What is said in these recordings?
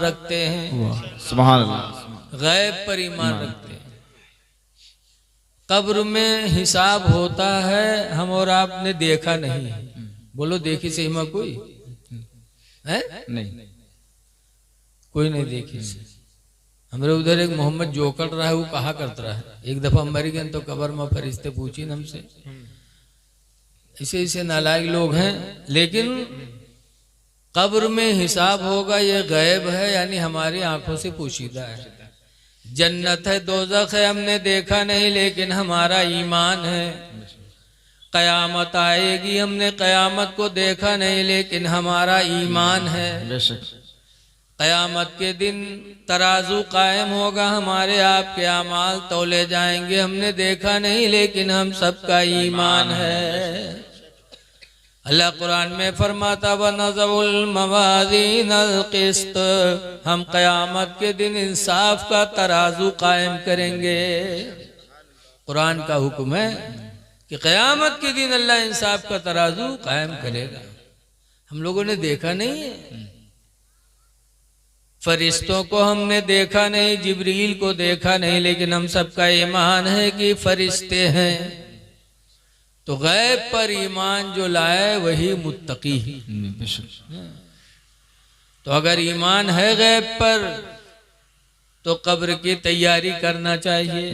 रखते हैं। सुभान अल्लाह। गैब पर ईमान रखते हैं। कब्र में हिसाब होता है, हम और आपने देखा नहीं है। बोलो देखी सही में कोई है? नहीं, कोई नहीं देखी से। हमारे उधर एक मोहम्मद जोकर रहा है, वो कहा करता रहा है, एक दफा मर गए तो कब्र में फरिश्ते पूछी न हमसे। ऐसे नालायक लोग हैं। लेकिन कब्र में हिसाब होगा, ये गैब है, यानी हमारी आंखों से पोशीदा है। जन्नत है, दोज़ख है, हमने देखा नहीं, लेकिन हमारा ईमान है। कयामत आएगी, हमने कयामत को देखा नहीं, लेकिन हमारा ईमान है। कयामत के दिन तराजू कायम होगा, हमारे आपके अमाल तौले जाएंगे, हमने देखा नहीं, लेकिन हम सबका ईमान है। अल्लाह कुरान में फरमाता व नज़उल मवाज़ीनल क़िस्त, हम क़यामत के दिन इंसाफ का तराजू कायम करेंगे। कुरान का हुक्म है कि क़यामत के दिन अल्लाह इंसाफ का तराजू कायम करेगा। हम लोगों ने देखा नहीं है, फरिश्तों को हमने देखा नहीं, जिब्रील को देखा नहीं, लेकिन हम सबका ईमान है कि फरिश्ते हैं। तो गैब पर ईमान जो लाए वही मुत्तकी है। तो अगर ईमान है गैब पर, तो कब्र की तैयारी करना चाहिए।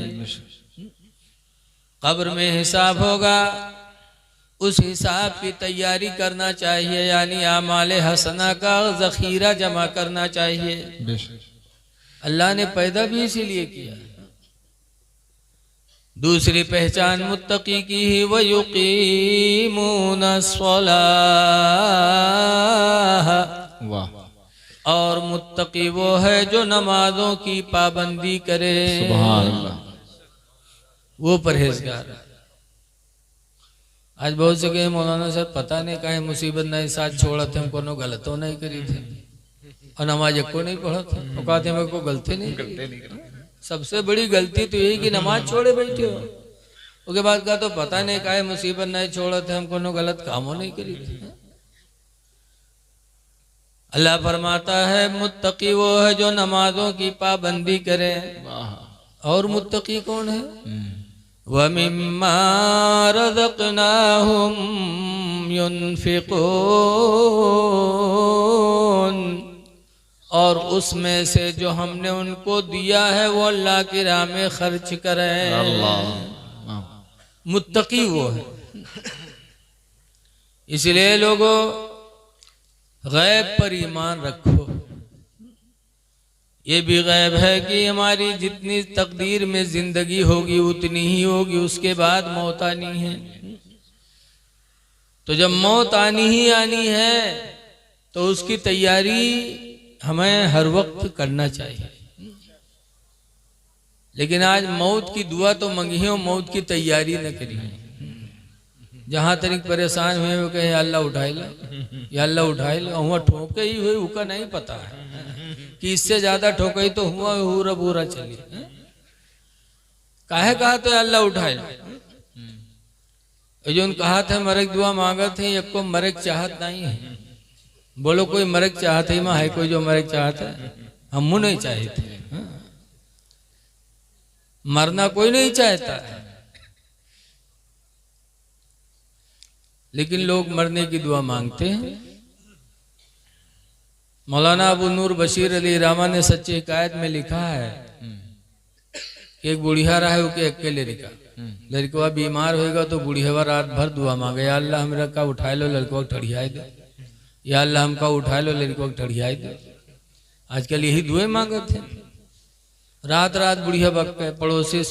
कब्र में हिसाब होगा, उस हिसाब की तैयारी करना चाहिए, यानी आमाले हसना का जखीरा जमा करना चाहिए। अल्लाह ने पैदा भी इसीलिए किया। दूसरी पहचान मुत्तकी की ही व युकीमूना अस्सलाह, और मुत्तकी वो है जो नमाजों की पाबंदी करे। सुभान अल्लाह। वो परहेजगार। आज बहुत से कहे मौलाना साहब पता नहीं काहे मुसीबत नहीं साथ छोड़ा थे, हमको नो गलतों नहीं करी थे और नमाज को नहीं पढ़ा था, वो कहते मेरे को गलती नहीं। सबसे बड़ी गलती तो यही कि नमाज छोड़े बैठे हो। उसके बाद कहा तो पता नहीं काहे मुसीबत नहीं छोड़ा थे, हमको नो गलत कामों नहीं करी थी। अल्लाह फरमाता है मुत्तकी वो है जो नमाजों की पाबंदी करे। और मुत्तकी कौन है? वमिम्मा रज़क़नाहुम युनफ़िक़ून, और उसमें से जो हमने उनको दिया है वो अल्लाह की राह में खर्च करें। अल्लाह मुत्तकी वो है। इसलिए लोगों गैब पर ईमान रखो। ये भी गैब है कि हमारी जितनी तकदीर में जिंदगी होगी उतनी ही होगी, उसके बाद मौत आनी है। तो जब मौत आनी ही आनी है तो उसकी तैयारी हमें हर वक्त करना चाहिए। लेकिन आज मौत की दुआ तो मंगी है और मौत की तैयारी न करी है। जहां तक परेशान हुए वो कहे अल्लाह उठाए लो, या अल्लाह उठाए लो। वहाँ ठोके ही हुए उसका नहीं पता है कि इससे ज्यादा ठोकई तो हुआ पूरा पूरा चलिए। काहे कहा तो अल्लाह उठाए लो। जो कहा था मरक दुआ मांगा थे, एक को मरक चाहत नहीं है। बोलो कोई मरक चाहते ही है? कोई जो मरक चाहता है? हम नहीं चाहते। मरना कोई नहीं चाहता है, लेकिन लोग मरने की दुआ मांगते हैं। मौलाना अबू नूर बशीर अली रामा ने सच्ची हिकायत में लिखा है कि एक बुढ़िया रहा है, वो अकेले लड़का, लड़का बीमार होएगा तो बुढ़िया रात भर दुआ मांगे, या अल्लाह हमरा का उठा लो, लड़का ठड़ियाए दो, या अल्लाह हमका उठा लो, लड़का ठड़ियाए दो। आजकल यही दुए मांगते हैं। रात रात बुढ़िया वक्त पड़ोसी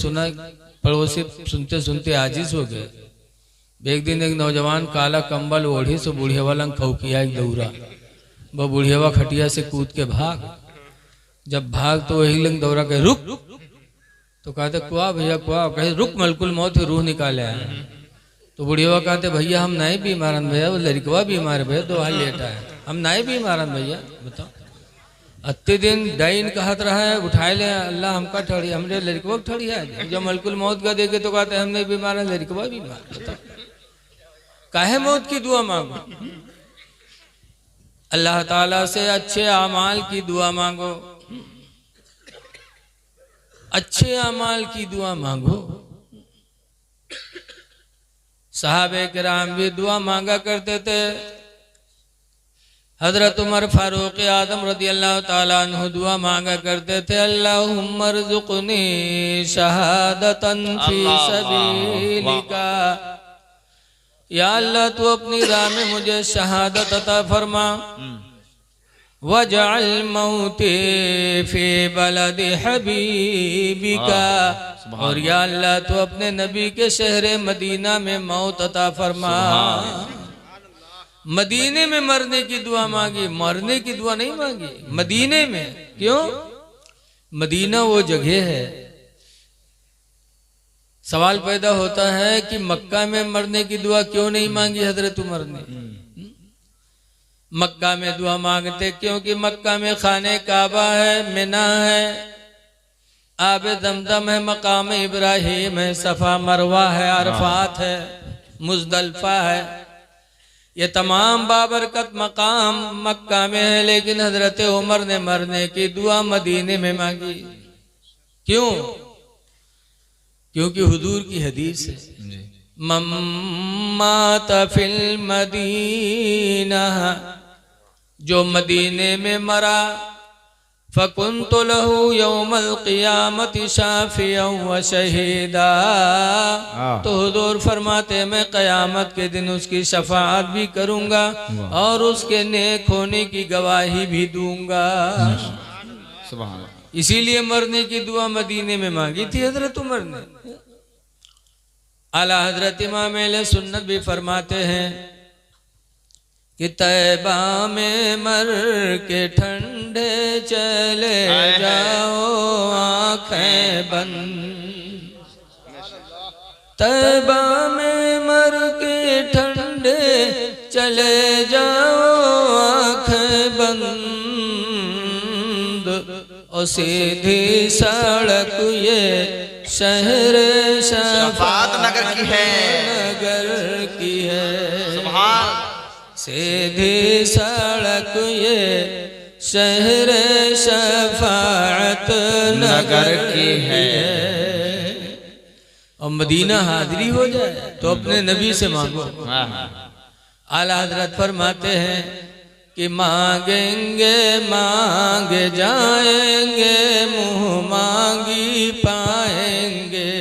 सुनते सुनते आजिज हो गए। एक दिन एक नौजवान काला कंबल ओढ़ी सो बुढ़िया वाला खौकिया एक दौरा। वो बुढ़िया खटिया से कूद के भाग। जब भाग तो वही लंग दौरा के रुक, तो कहते कुआ भैया कुआ, कहे रुक मलकुल मौत रूह निकाले आए। तो बुढ़िया कहते भैया हम नहीं बीमारन भैया, वो लड़कवा बीमार भैया, दो हाल लेटा है, हम नहीं बीमारन भैया। बताओ अत्ते दिन डाइन कहत रहा है उठाए ले अल्लाह हमका ठड़ी, हमरे लड़कवा ठड़ी है। जब मलकुल मौत का देखे तो कहते हम नहीं बीमार है, लड़कवा बीमार। बताओ काहे मौत की दुआ मांगो? अल्लाह ताला से अच्छे अमाल की दुआ मांगो, अच्छे अमाल की दुआ मांगो। सहाबे किराम भी दुआ मांगा करते थे। हजरत उमर फारूक आदम रदी अल्लाह ताला अन्हु दुआ मांगा करते थे, अल्लाहुम्मा रज़ुक़नी शहादतन फी सबीलिका, या अल्लाह तू अपनी राह में मुझे शहादत अता फरमा। वजअल मौती फी बलदि हबीबिका, और या अल्लाह तू अपने नबी के शहर मदीना में मौत अता फरमा। मदीने में मरने की दुआ मांगी, मरने की दुआ नहीं मांगी, मदीने में। क्यों? मदीना वो जगह है। सवाल पैदा होता है कि मक्का में मरने की दुआ क्यों नहीं मांगी हजरत उमर ने? मक्का में दुआ मांगते क्योंकि मक्का में खाने काबा है, मिना है, आबे दमदम है, मकाम इब्राहिम है, सफा मरवा है, अरफात है, मुजदलफा है। ये तमाम बाबरकत मकाम मक्का में है, लेकिन हजरत उमर ने मरने की दुआ मदीने में मांगी। क्यों? क्योंकि हुजूर की हदीस है, मम्मात फिल मदीना, जो मदीने में मरा, फकुन्तु लहू यौमल क़ियामति शाफ़ियन व शहीदा, तो हुजूर फरमाते मैं क़यामत के दिन उसकी शफाअत भी करूँगा और उसके नेक होने की गवाही भी दूंगा। इसीलिए मरने की दुआ मदीने में मांगी थी हजरत उमर ने। आला हजरत इमाम अहले सुन्नत भी फरमाते हैं कि तैबा में मर के ठंडे चले जाओ आंखें बंद, तैबा में मर के ठंडे चले जाओ आंखें बंद, और सीधी सड़क ये शहर शफात नगर की है, नगर की है। सुभान। सीधी सड़क ये शहर शफाअत नगर की है। और मदीना हाजिरी हो जाए तो अपने नबी से मांगो। आला हजरत फरमाते हैं कि मांगेंगे मांगे जाएंगे, मुँह मांगी पाएंगे।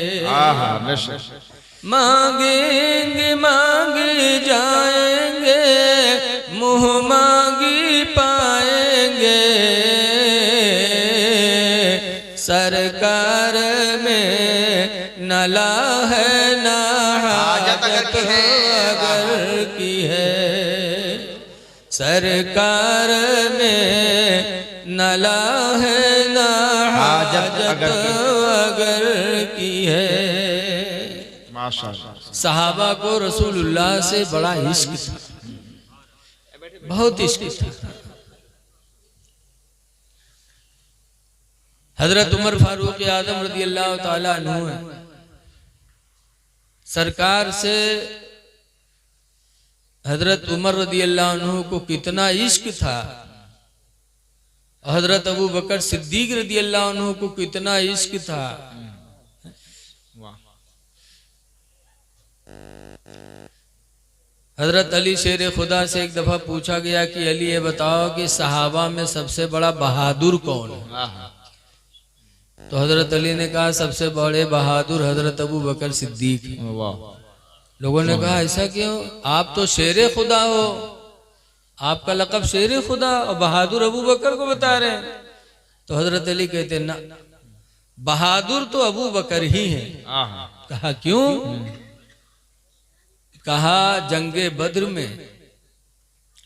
मांगेंगे मांगे जाएंगे, मुँह मांगी पाएंगे, सरकार में नला है ना हाजत अगर की है, सरकार में नला है ना हाजत अगर की है। सहाबा को रसूलुल्लाह से बड़ा इश्क था, बहुत इश्क था। हजरत उमर फारूक आदम रदी अल्लाह ताला अन्हु है, सरकार से हजरत उमर रदी अल्लाह अन्हु को कितना इश्क था, हजरत अबू बकर सिद्दीक रदी अल्लाह अन्हु को कितना इश्क था। हजरत अली शेर खुदा से एक दफा पूछा गया कि अली ये बताओ कि सहाबा में सबसे बड़ा बहादुर कौन है? तो हजरत अली ने कहा सबसे बड़े बहादुर हजरत अबू बकर सिद्दीक। लोगों ने कहा ऐसा क्यों? आप तो शेर खुदा हो, आपका लक़ब शेर खुदा, और बहादुर अबू बकर को बता रहे हैं। तो हजरत अली कहते ना, बहादुर तो अबू बकर ही है। कहा क्यों? कहा जंगे बद्र में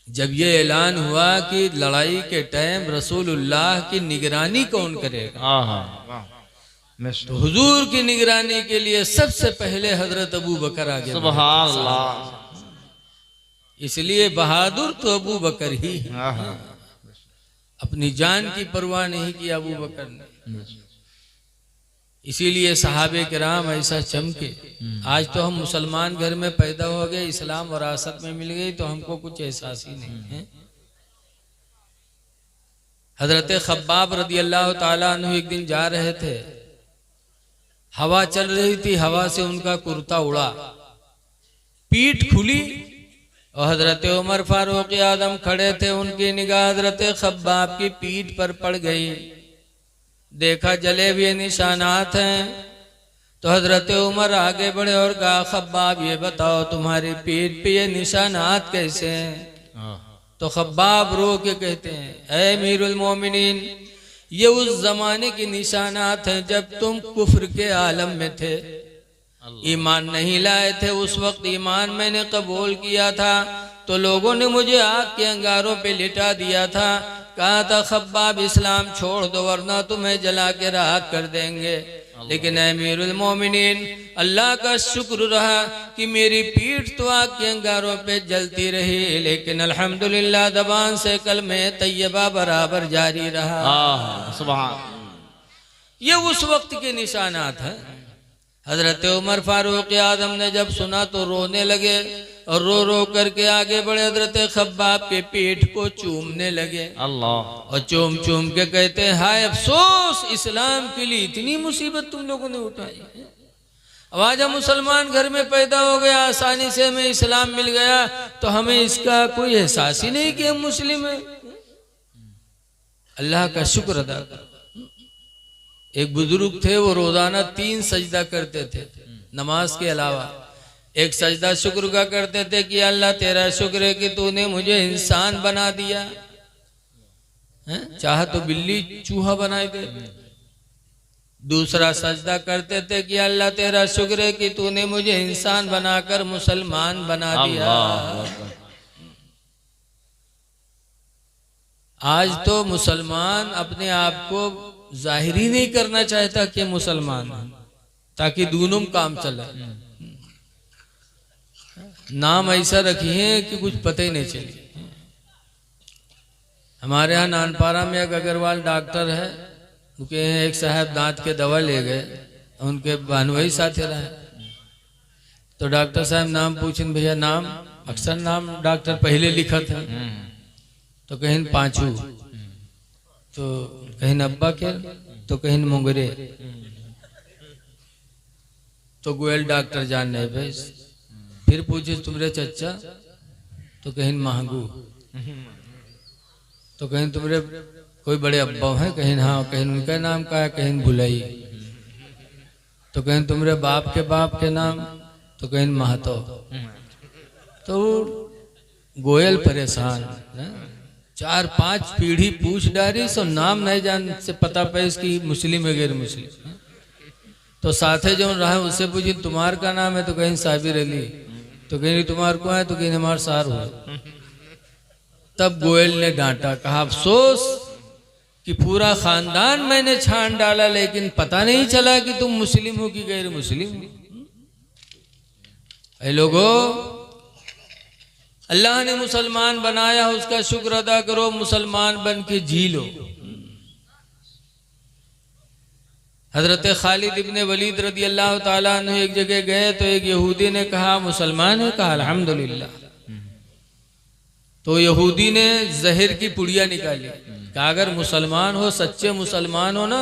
जब ये ऐलान हुआ कि लड़ाई के टाइम रसूलुल्लाह की निगरानी कौन करेगा, तो हुजूर की निगरानी के लिए सबसे पहले हजरत अबू बकर आ गया। सुभान अल्लाह। इसलिए बहादुर तो अबू बकर ही है। अपनी जान की परवाह नहीं की अबू बकर ने, इसीलिए सहाबे किराम ऐसा चमके। आज तो हम मुसलमान घर में पैदा हो गए, इस्लाम वरासत में मिल गई, तो हमको कुछ एहसास ही नहीं है। हजरत खब्बाब रदी अल्लाह ताला अन्हु एक दिन जा रहे थे, हवा चल रही थी, हवा से उनका कुर्ता उड़ा, पीठ खुली और हजरत उमर फारूक आजम खड़े थे। उनकी निगाह हजरत खब्बाब की पीठ पर पड़ गई, देखा जले हुए निशानात हैं। तो हजरत उमर आगे बढ़े और कहा, खब्बाब ये बताओ तुम्हारी पीठ पे ये निशानात कैसे हैं? तो खब्बाब रो के कहते हैं, ऐ अमीरुल मोमिनीन, ये उस जमाने की निशानात हैं जब तुम कुफ्र के आलम में थे, ईमान नहीं लाए थे। उस वक्त ईमान मैंने कबूल किया था तो लोगों ने मुझे आग के अंगारों पे लिटा दिया था, कहा था खब्बाब इस्लाम छोड़ दो वरना तुम्हें जला के राख कर देंगे। लेकिन अमीरुल मोमिनीन, अल्लाह का शुक्र रहा कि मेरी पीठ तो आग के अंगारों पे जलती रही, लेकिन अल्हम्दुलिल्लाह ज़बान से कलमे तैयबा बराबर जारी रहा। सुभान। ये उस वक्त के निशानात हैं। हजरत उमर फारूक आजम ने जब सुना तो रोने लगे और रो रो करके आगे बढ़े, हजरत खब्बाब के पीठ को चूमने लगे। अल्लाह। और चूम चूम के कहते हैं, हाय अफसोस, इस्लाम के लिए इतनी मुसीबत तुम लोगों ने उठाई। अब आज हम मुसलमान घर में पैदा हो गया, आसानी से हमें इस्लाम मिल गया, तो हमें इसका कोई एहसास ही नहीं कि हम मुस्लिम हैं। अल्लाह का शुक्र अदा करो। एक बुजुर्ग थे, वो रोजाना 3 सजदा करते थे नमाज के अलावा। एक सजदा शुक्र का करते थे कि अल्लाह तेरा शुक्र है कि तूने मुझे इंसान बना दिया, चाह तो बिल्ली चूहा बनाए दे। दूसरा सजदा करते थे कि अल्लाह तेरा शुक्र है कि तूने मुझे इंसान बनाकर मुसलमान बना दिया। आज तो मुसलमान अपने आप को जाहिरी नहीं करना चाहता कि मुसलमान है, ताकि दोनों काम चले। नाम ऐसा रखिए कि कुछ पता ही नहीं चले। हमारे यहाँ नानपारा में एक अग्रवाल डॉक्टर है, उनके एक साहब दांत के दवा ले गए, उनके बहनोई साथी रहे। तो डॉक्टर साहब नाम पूछें, भैया नाम, अक्सर नाम डॉक्टर पहले लिखा था, तो कहीं पांचू, तो कहीं अब्बा के, तो कहीं मुंगरे, तो गोयल डॉक्टर जानने भाई। फिर पूछे तुम्हारे चच्चा, तो कहीं महंगू, तो कहीं तुम्हारे कोई बड़े अब्बा हैं, कहीं हाँ, कहीं उनका नाम का है, कहीं भुलाई, तो कहीं तुम्हारे बाप के नाम, तो कहीं महतो। तो गोयल परेशान, 4-5 पीढ़ी पूछ डाली, सो नाम नहीं जान से पता पे इसकी मुस्लिम है गैर मुस्लिम। तो साथे जो रहा उससे पूछी तुम्हार का नाम है, तो कहीं साबिर अली, तो कहीं तुम्हार को है, तो कहीं हमार सार हो। तब गोयल ने डांटा, कहा अफसोस कि पूरा खानदान मैंने छान डाला, लेकिन पता नहीं चला कि तुम मुस्लिम हो कि गैर मुस्लिम। ऐ लोगों, अल्लाह ने मुसलमान बनाया, उसका शुक्र अदा करो, मुसलमान बन के जी लो। हजरत खालिद इब्ने वलीद रदी अल्लाह ताला अन्हु एक जगह गए, तो एक यहूदी ने कहा मुसलमान है, कहा अल्हम्दुलिल्लाह। तो यहूदी ने जहर की पुड़िया निकाली, कहा अगर मुसलमान हो, सच्चे मुसलमान हो ना,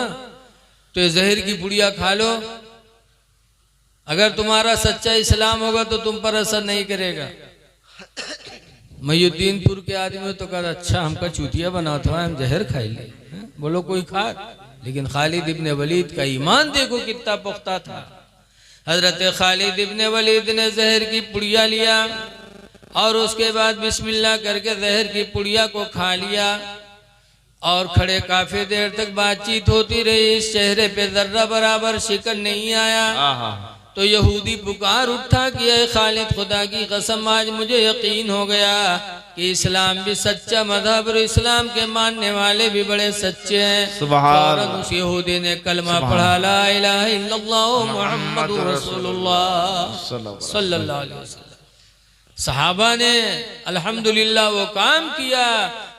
तो ये जहर की पुड़िया खा लो, अगर तुम्हारा सच्चा इस्लाम होगा तो तुम पर असर नहीं करेगा। मयुद्दीनपुर के आदमी तो कहा अच्छा हमका चूतिया बना था, हम जहर खाई ले, बोलो कोई खा। लेकिन खालिद इब्ने वलीद का ईमान देखो कितना पुख्ता था। हजरत खालिद इब्ने वलीद ने जहर की पुड़िया लिया और उसके बाद बिस्मिल्लाह करके जहर की पुड़िया को खा लिया, और खड़े काफी देर तक बातचीत होती रही। इस चेहरे पे जर्रा बराबर शिकन नहीं आया। तो यहूदी पुकार उठा कि ऐ खालिद, खुदा की कसम आज मुझे यकीन हो गया कि इस्लाम भी सच्चा मजहब और इस्लाम के मानने वाले भी बड़े सच्चे हैं। सुभान। उस यहूदी ने कलमा पढ़ा, ला इलाहा इल्लल्लाह मुहम्मदुर रसूलुल्लाह सल्लल्लाहु अलैहि वसल्लम। सहाबा ने अल्हम्दुलिल्लाह वो काम किया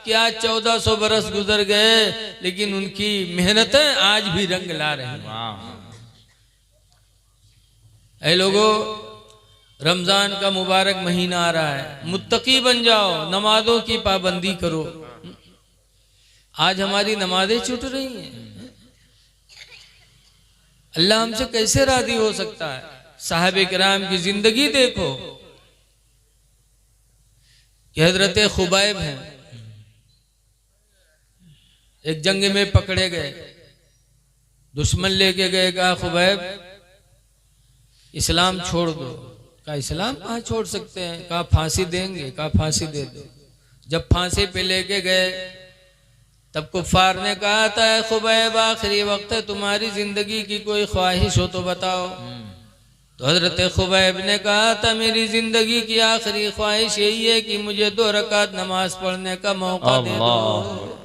कि आज 1400 बरस गुजर गए, लेकिन उनकी मेहनतें आज भी रंग ला रही हैं। ऐ लोगों, रमजान का मुबारक महीना आ रहा है, मुत्तकी बन जाओ, नमाजों की पाबंदी करो। आज हमारी नमाजें छूट रही हैं। अल्लाह हमसे कैसे राजी हो सकता है? साहबे किराम की जिंदगी देखो कि हजरत खुबैब हैं, एक जंग में पकड़े गए, दुश्मन लेके गए, कहा खुबैब इस्लाम छोड़ दो। कहा इस्लाम कहाँ छोड़ सकते हैं? कहा फांसी देंगे। कहा फांसी दे दो। जब फांसी पे लेके गए तब कुफ्फार ने कहा था खुबैब आखिरी वक्त है, तुम्हारी जिंदगी की कोई ख्वाहिश हो तो बताओ। तो हजरत खुबैब ने कहा था मेरी जिंदगी की आखिरी ख्वाहिश यही है कि मुझे 2 रकात नमाज पढ़ने का मौका दे दो।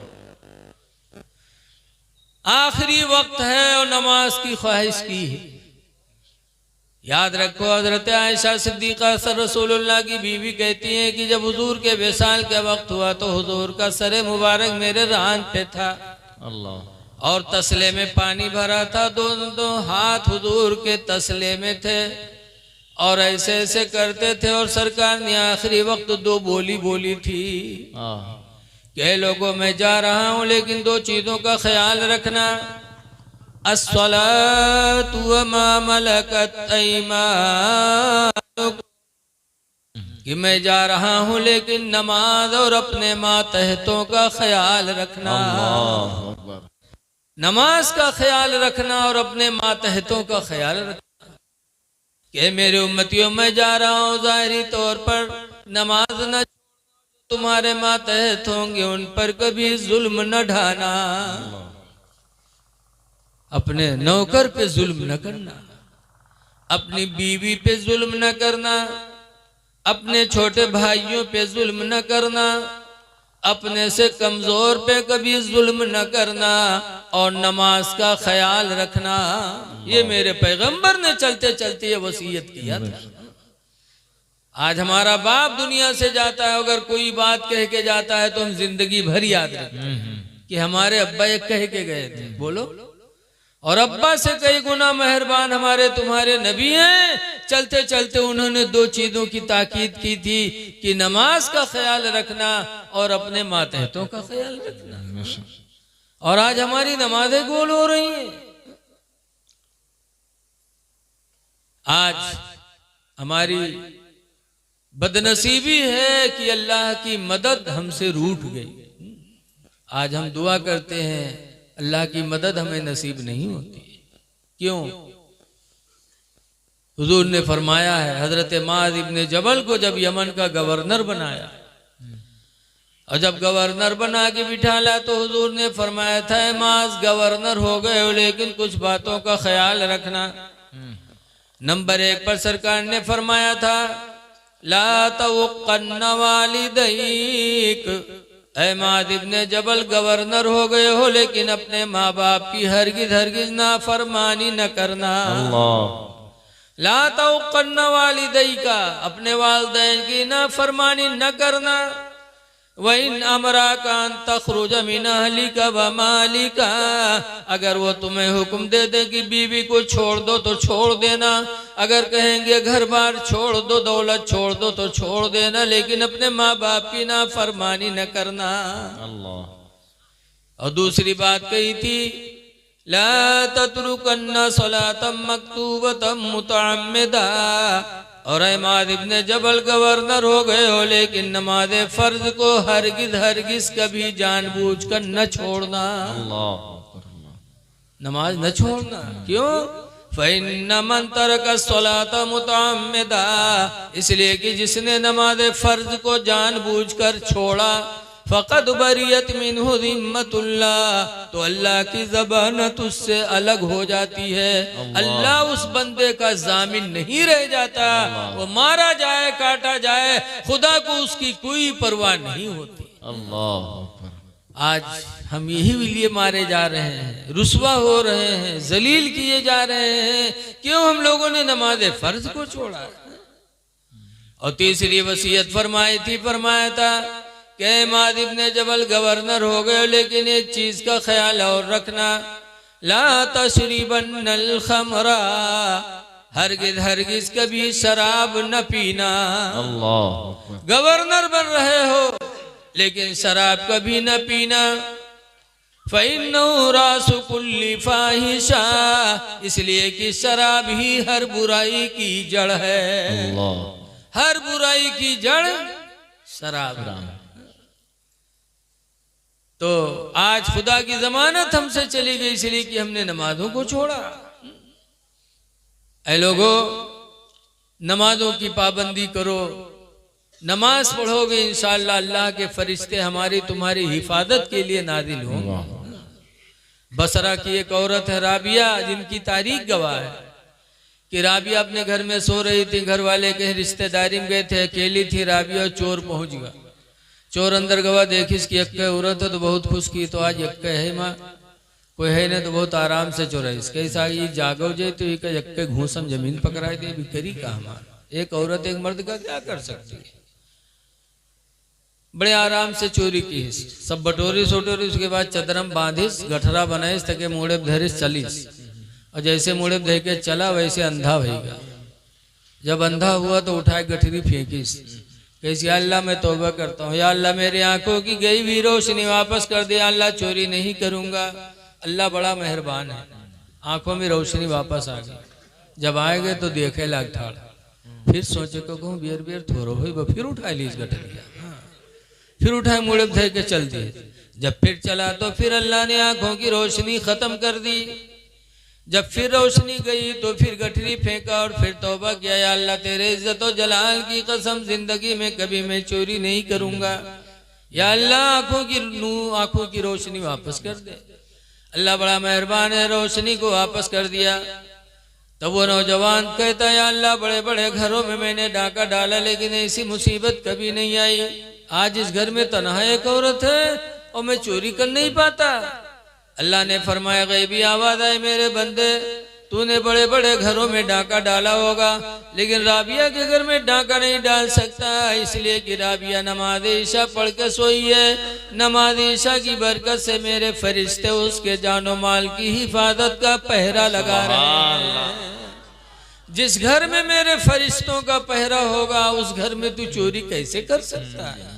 आखिरी वक्त है और नमाज की ख्वाहिश की है। याद रखो हजरत आयशा सिद्दीका सर रसूलुल्लाह की बीवी कहती हैं कि जब हुजूर के विसाल का वक्त हुआ तो हुजूर का सरे मुबारक मेरे रान पे था अल्लाह, और तसले में पानी भरा था, दोनों हाथ हुजूर के तसले में थे और ऐसे ऐसे करते थे। और सरकार ने आखिरी वक्त 2 बोली बोली थी कि लोगों मैं जा रहा हूं लेकिन 2 चीजों का ख्याल रखना, अस्सलातु व मा मलकत ऐमानुकुम, कि मैं जा रहा हूं लेकिन नमाज और अपने मातहतों का ख्याल रखना। नमाज का ख्याल रखना और अपने मातहतों का ख्याल रखना कि मेरे उम्मतियों में जा रहा हूं, जाहिरी तौर पर नमाज न, तुम्हारे मातहत होंगे उन पर कभी जुल्म न ढाना, अपने नौकर पे जुल्म न करना, अपनी बीवी पे जुल्म न करना, अपने छोटे भाइयों पे जुल्म न करना, अपने से कमजोर पे कभी जुल्म न करना और नमाज का ख्याल रखना। ये मेरे पैगंबर ने चलते चलते ये वसीयत किया था। आज हमारा बाप दुनिया से जाता है, अगर कोई बात कह के जाता है तो हम जिंदगी भर याद रखते हैं कि हमारे अब्बा ये कह के गए थे। बोलो, और अब्बा से कई गुना मेहरबान हमारे तुम्हारे नबी हैं। चलते चलते उन्होंने 2 चीजों की ताकीद की थी कि नमाज का ख्याल रखना और अपने मातहतों का ख्याल रखना। और आज हमारी नमाजें गोल हो रही हैं। आज हमारी बदनसीबी है कि अल्लाह की मदद हमसे रूठ गई। आज हम दुआ करते हैं अल्लाह की मदद हमें नसीब नहीं होती। क्यों? हुजूर ने फरमाया है, हजरत माज इब्ने जबल को जब यमन का गवर्नर बनाया और जब गवर्नर बना के बिठाला तो हुजूर ने फरमाया था माज गवर्नर हो गए हो लेकिन कुछ बातों का ख्याल रखना। नंबर 1 पर सरकार ने फरमाया था ला तवक्कन्न वालिदैक, ऐ माद इब्ने जबल गवर्नर हो गए हो लेकिन अपने माँ बाप की हरगिज हरगिज ना फरमानी न करना। ला तवक्कन्न वालिदैका, अपने वालिदैन की ना फरमानी न करना। वइन अमरा का तखरुज मिन अहलिका व मालिका, अगर वो तुम्हें हुक्म दे दे कि बीवी को छोड़ दो तो छोड़ देना, अगर कहेंगे घर बार छोड़ दो, दौलत छोड़ दो तो छोड़ देना, लेकिन अपने माँ बाप की ना फरमानी न करना। अल्लाह। और दूसरी बात कही थी ला तत्रुकन्ना सलातम मक्तूबतम मुतअम्मिदा, और माद इब्ने जबल गवर्नर हो गए हो लेकिन नमाज फर्ज को हरगिज हरगिज कभी जानबूझकर न छोड़ना। नमाज न छोड़ना। क्यों? फ़इन्न मन तरका सलाता मुतअम्मिदा, इसलिए कि जिसने नमाज फर्ज को जानबूझकर छोड़ा फ़क़द बरियत मिन्हु ज़िम्मतुल्लाह, तो अल्लाह की ज़बानत उससे अलग हो जाती है। अल्लाह उस बंदे का जामिन नहीं रह जाता, वो मारा जाए काटा जाए खुदा को उसकी कोई परवाह नहीं होती। अल्लाह। आज हम यही लिए मारे जा रहे हैं, रुस्वा हो रहे हैं, जलील किए जा रहे हैं। क्यों? हम लोगों ने नमाज फर्ज को छोड़ा। और तीसरी वसीयत फरमाई थी, फरमाया था कि माद इब्ने जबल गवर्नर हो गए लेकिन एक चीज का ख्याल और रखना, ला तशरिबन्नल खमरा, हरगिज हरगिज कभी शराब न पीना। अल्लाह। गवर्नर बन रहे हो लेकिन शराब कभी न पीना। फ़इन्नहु रासु कुल्ली फाहिशा, इसलिए कि शराब ही हर बुराई की जड़ है। अल्लाह। हर बुराई की जड़ शराब। तो आज खुदा की जमानत हमसे चली गई इसलिए कि हमने नमाजों को छोड़ा। ऐ लोगों, नमाजों की पाबंदी करो, नमाज पढ़ोगे इंशाअल्लाह अल्लाह के फरिश्ते हमारी तुम्हारी हिफाजत के लिए नाजिल होंगे। बसरा की एक औरत है राबिया, जिनकी तारीख गवाह है कि राबिया अपने घर में सो रही थी, घर वाले कहीं रिश्तेदारी में गए थे, अकेली थी राबिया, और चोर पहुंच गया। चोर अंदर गवा, देखी इसकी यक्के औरत है तो बहुत खुश की, तो आज यक्के है माँ, कोई है ना, तो बहुत आराम से चोरा इसके ये जागो जे तो यक्के घूसन जमीन पकड़ाई दे, करी का हमारा। एक औरत एक मर्द का क्या कर सकती है। बड़े आराम से चोरी की, सब बटोरी सोटोरी, उसके बाद चदरम बांधिस, गठरा बनाइस, तके मुड़े धरिस चलीस, और जैसे मुड़े धर के चला वैसे अंधा भईगा। जब अंधा हुआ तो उठाए गठरी फेंकीस, कैसे अल्लाह मैं तौबा करता हूँ, या अल्लाह मेरी आंखों की गई भी रोशनी वापस कर दे, अल्लाह चोरी नहीं करूंगा। अल्लाह बड़ा मेहरबान है, आंखों में रोशनी वापस आ गई। जब आएंगे तो देखे लाग ठाड़, फिर सोचे को कहूँ बियर बियर थोरो हो, फिर उठा ली इस गठरिया, फिर उठाए मुड़े धर के चल दिए। जब फिर चला तो फिर अल्लाह ने आंखों की रोशनी खत्म कर दी। जब फिर रोशनी गई तो फिर गठरी फेंका और फिर तौबा किया, या अल्लाह तेरे इज्जत और जलाल की कसम जिंदगी में कभी मैं चोरी नहीं करूंगा। या अल्लाह आंखों की रोशनी वापस कर दे। अल्लाह बड़ा मेहरबान है, रोशनी को वापस कर दिया। तब वो नौजवान कहता है, या अल्लाह बड़े बड़े घरों में मैंने डाका डाला लेकिन ऐसी मुसीबत कभी नहीं आई। आज इस घर में तन्हा एक औरत है और मैं चोरी कर नहीं पाता। अल्लाह ने फरमाया, गैबी आवाज आए, मेरे बंदे तूने बड़े बड़े घरों में डाका डाला होगा लेकिन राबिया के घर में डाका नहीं डाल सकता, इसलिए कि राबिया नमाज ईशा पढ़ के सोई है। नमाज ईशा की बरकत से मेरे फरिश्ते उसके जानो माल की हिफाजत का पहरा लगा रहे हैं। जिस घर में मेरे फरिश्तों का पहरा होगा उस घर में तू चोरी कैसे कर सकता है।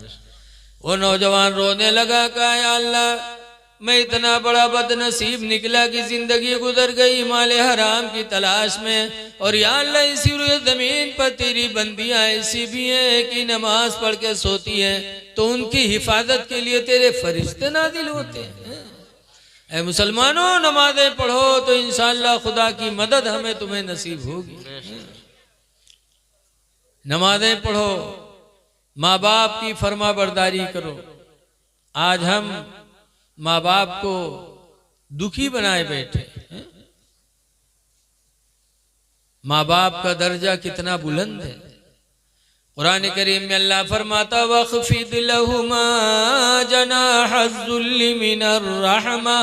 वो नौजवान रोने लगा, कहा या अल्लाह मैं इतना बड़ा बदनसीब निकला कि जिंदगी गुजर गई हिमालय हराम की तलाश में, और या अल्लाह इसी जमीन पर तेरी बंदियां ऐसी भी हैं कि नमाज पढ़ के सोती हैं तो उनकी हिफाजत के लिए तेरे फरिश्ते नाजिल होते हैं। ऐ मुसलमानों, नमाजें पढ़ो तो इंशाअल्लाह खुदा की मदद हमें तुम्हें नसीब होगी। नमाजें पढ़ो, माँ बाप की फरमा बरदारी करो। आज हम माँ बाप को दुखी बनाए बैठे। माँ बाप का दर्जा कितना बुलंद है। कुरान करीम में अल्लाह फरमाता, वख्फिद लहुमा जनाहज़्ज़ुल्लि मिनर रहमा,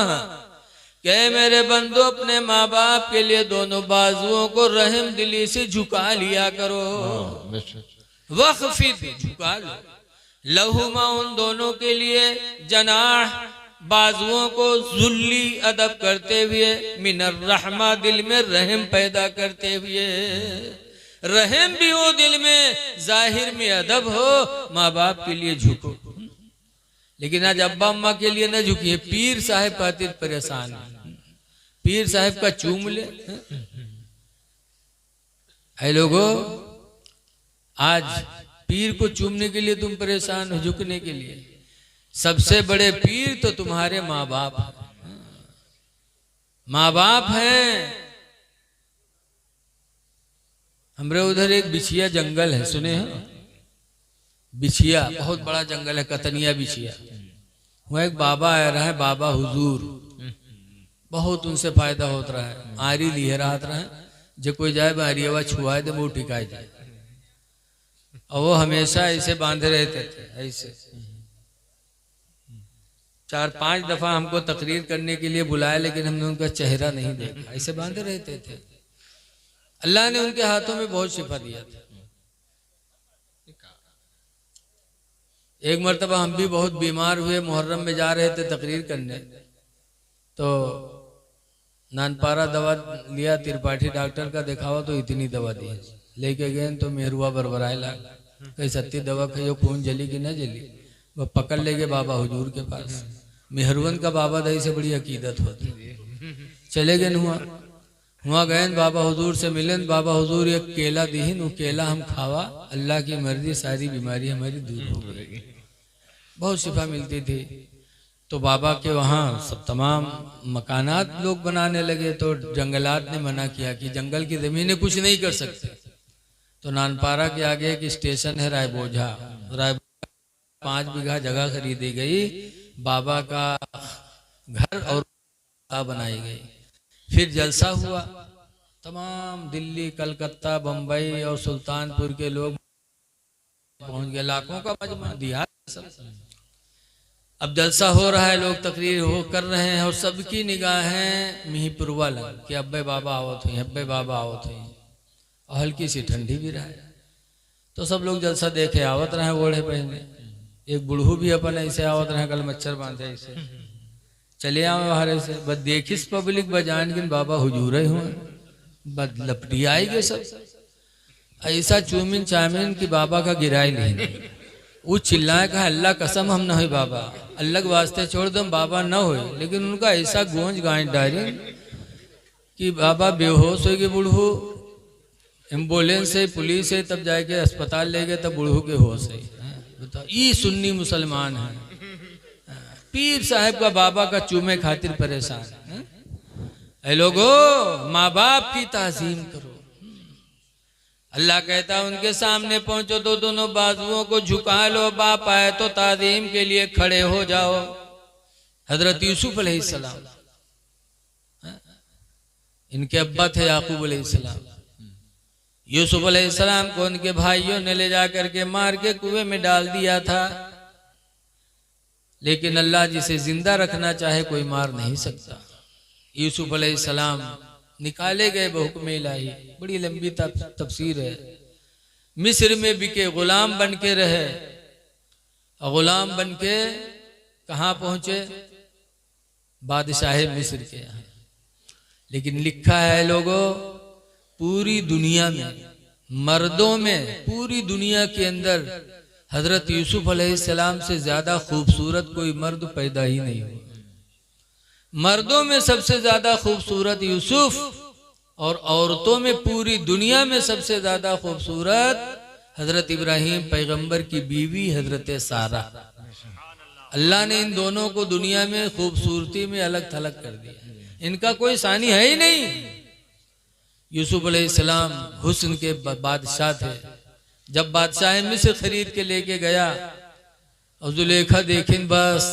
कि मेरे बंदो अपने माँ बाप के लिए दोनों बाजुओं को रहम दिली से झुका लिया करो। वख्फिद, झुका लो, लहुमा, उन दोनों के लिए, जनाह, बाजुओं को, जुल्ली, अदब करते हुए, मिनर रहमा, दिल में रहम पैदा करते हुए। रहम भी हो दिल में, जाहिर में अदब हो। माँ बाप के लिए झुको, लेकिन आज अब्बा अम्मा के लिए न झुकिए। पीर साहब खातिर परेशान है, पीर साहब का चूम ले। ऐ लोगों, आज पीर को चूमने के लिए तुम परेशान हो, झुकने के लिए। सबसे बड़े पीर तो तुम्हारे माँ बाप हैं। माँ बाप हैं। हमारे उधर एक बिछिया जंगल है, सुने हैं? बिछिया बहुत बड़ा जंगल है, कतनिया बिछिया। वहाँ एक बाबा आ रहा है, बाबा हुजूर, बहुत उनसे फायदा होता रहा है। आरी लिए रात रहा है, जो कोई जाए बारी आवाज छुआए दे वो टिकाए जाए। और वो हमेशा ऐसे बांधे रहते थे, ऐसे 4-5 दफा हमको तकरीर करने के लिए बुलाया लेकिन हमने उनका चेहरा नहीं देखा, ऐसे बांधे रहते थे। अल्लाह ने उनके हाथों में बहुत शिफा दिया था। एक मर्तबा हम भी बहुत बीमार हुए, मुहर्रम में जा रहे थे तकरीर करने, तो नानपारा दवा लिया, त्रिपाठी डॉक्टर का दिखावा तो इतनी दवा दी, लेके गए तो मेहरुआ बरबराए लाग, कहीं सत्ती दवा खाइयो, खून जली कि न जली। वह पकड़ ले गए बाबा हुजूर के पास। मेहरवन का बाबा दही से बड़ी अकीदत होती। चले गए हुआ गए बाबा हुजूर से मिलन। बाबा हुजूर एक केला दीहिन, वो केला हम खावा, अल्लाह की मर्जी सारी बीमारी हमारी दूर हो गई, बहुत शिफा मिलती थी। तो बाबा के वहाँ सब तमाम मकानात लोग बनाने लगे, तो जंगलात ने मना किया कि जंगल की ज़मीनें कुछ नहीं कर सकते। तो नानपारा के आगे एक स्टेशन है रायबोझा, 5 बीघा जगह खरीदी गई, बाबा का घर और बनाई गई। फिर जलसा हुआ, तमाम दिल्ली, कलकत्ता, बम्बई और सुल्तानपुर के लोग पहुंच गए, लाखों का मजमा दिया सब। अब जलसा हो रहा है, लोग तकरीर हो कर रहे हैं और सबकी निगाहें मिहीपुरवा लग कि अब्बे बाबा आवत हुई, अब्बे बाबा आवत हुई, और हल्की सी ठंडी भी रहा। तो सब लोग जलसा देखे आवत रहे ओढ़े पहने। एक बुढ़ू भी अपन ऐसे आवत रहे, कल मच्छर बांधे ऐसे चले आवे बाहर से, बस देखिस पब्लिक बजान किन बाबा हुजूर ही हुए, बस लपटी आएगी सब ऐसा चूमिन चामिन की बाबा का गिराई नहीं। वो चिल्लाए कहा अल्लाह कसम हम न हुई बाबा, अल्लाह के वास्ते छोड़ दो बाबा न हुए। लेकिन उनका ऐसा गूंज गाय डारी कि बाबा बेहोश हो गए। बुढ़ू एम्बुलेंस से, पुलिस से तब जाके अस्पताल ले गए, तब बुढ़ू के होश है। बताओ, ये सुन्नी मुसलमान है, पीर साहब का बाबा का चूमे खातिर परेशान है। ऐ लोगो, माँ बाप की ताज़ीम करो। अल्लाह कहता है उनके सामने पहुंचो तो दोनों बाजुओं को झुका लो, बाप आए तो ताज़ीम के लिए खड़े हो जाओ। हजरत यूसुफ अलैहिस्सलाम, इनके अब्बा थे याकूब अलैहिस्सलाम। यूसुफ अलैहिस्सलाम को उनके भाइयों ने ले जाकर के मार के कुएं में डाल दिया था। लेकिन अल्लाह जिसे जिंदा रखना चाहे कोई मार नहीं सकता। यूसुफ अलैहिस्सलाम निकाले गए बहुक्म इलाही, बड़ी लंबी तफसीर है। मिस्र में बिके, गुलाम बन के रहे, और गुलाम बन के कहाँ पहुंचे? बादशाह मिस्र के यहाँ। लेकिन लिखा है लोगों, पूरी दुनिया में, मर्दों में, पूरी दुनिया के अंदर हजरत यूसुफ अलैहिस्सलाम से ज्यादा खूबसूरत कोई मर्द पैदा ही नहीं हुआ। मर्दों में सबसे ज्यादा खूबसूरत यूसुफ, और औरतों में पूरी दुनिया में सबसे ज्यादा खूबसूरत हजरत इब्राहिम पैगंबर की बीवी हजरत सारा। अल्लाह ने इन दोनों को दुनिया में खूबसूरती में अलग थलग कर दिया, इनका कोई सानी है ही नहीं। यूसुफ अलैहिस्सलाम हुस्न के बादशाह थे। जब बादशाह मिस्र खरीद के लेके गया और जुलेखा देखिन बस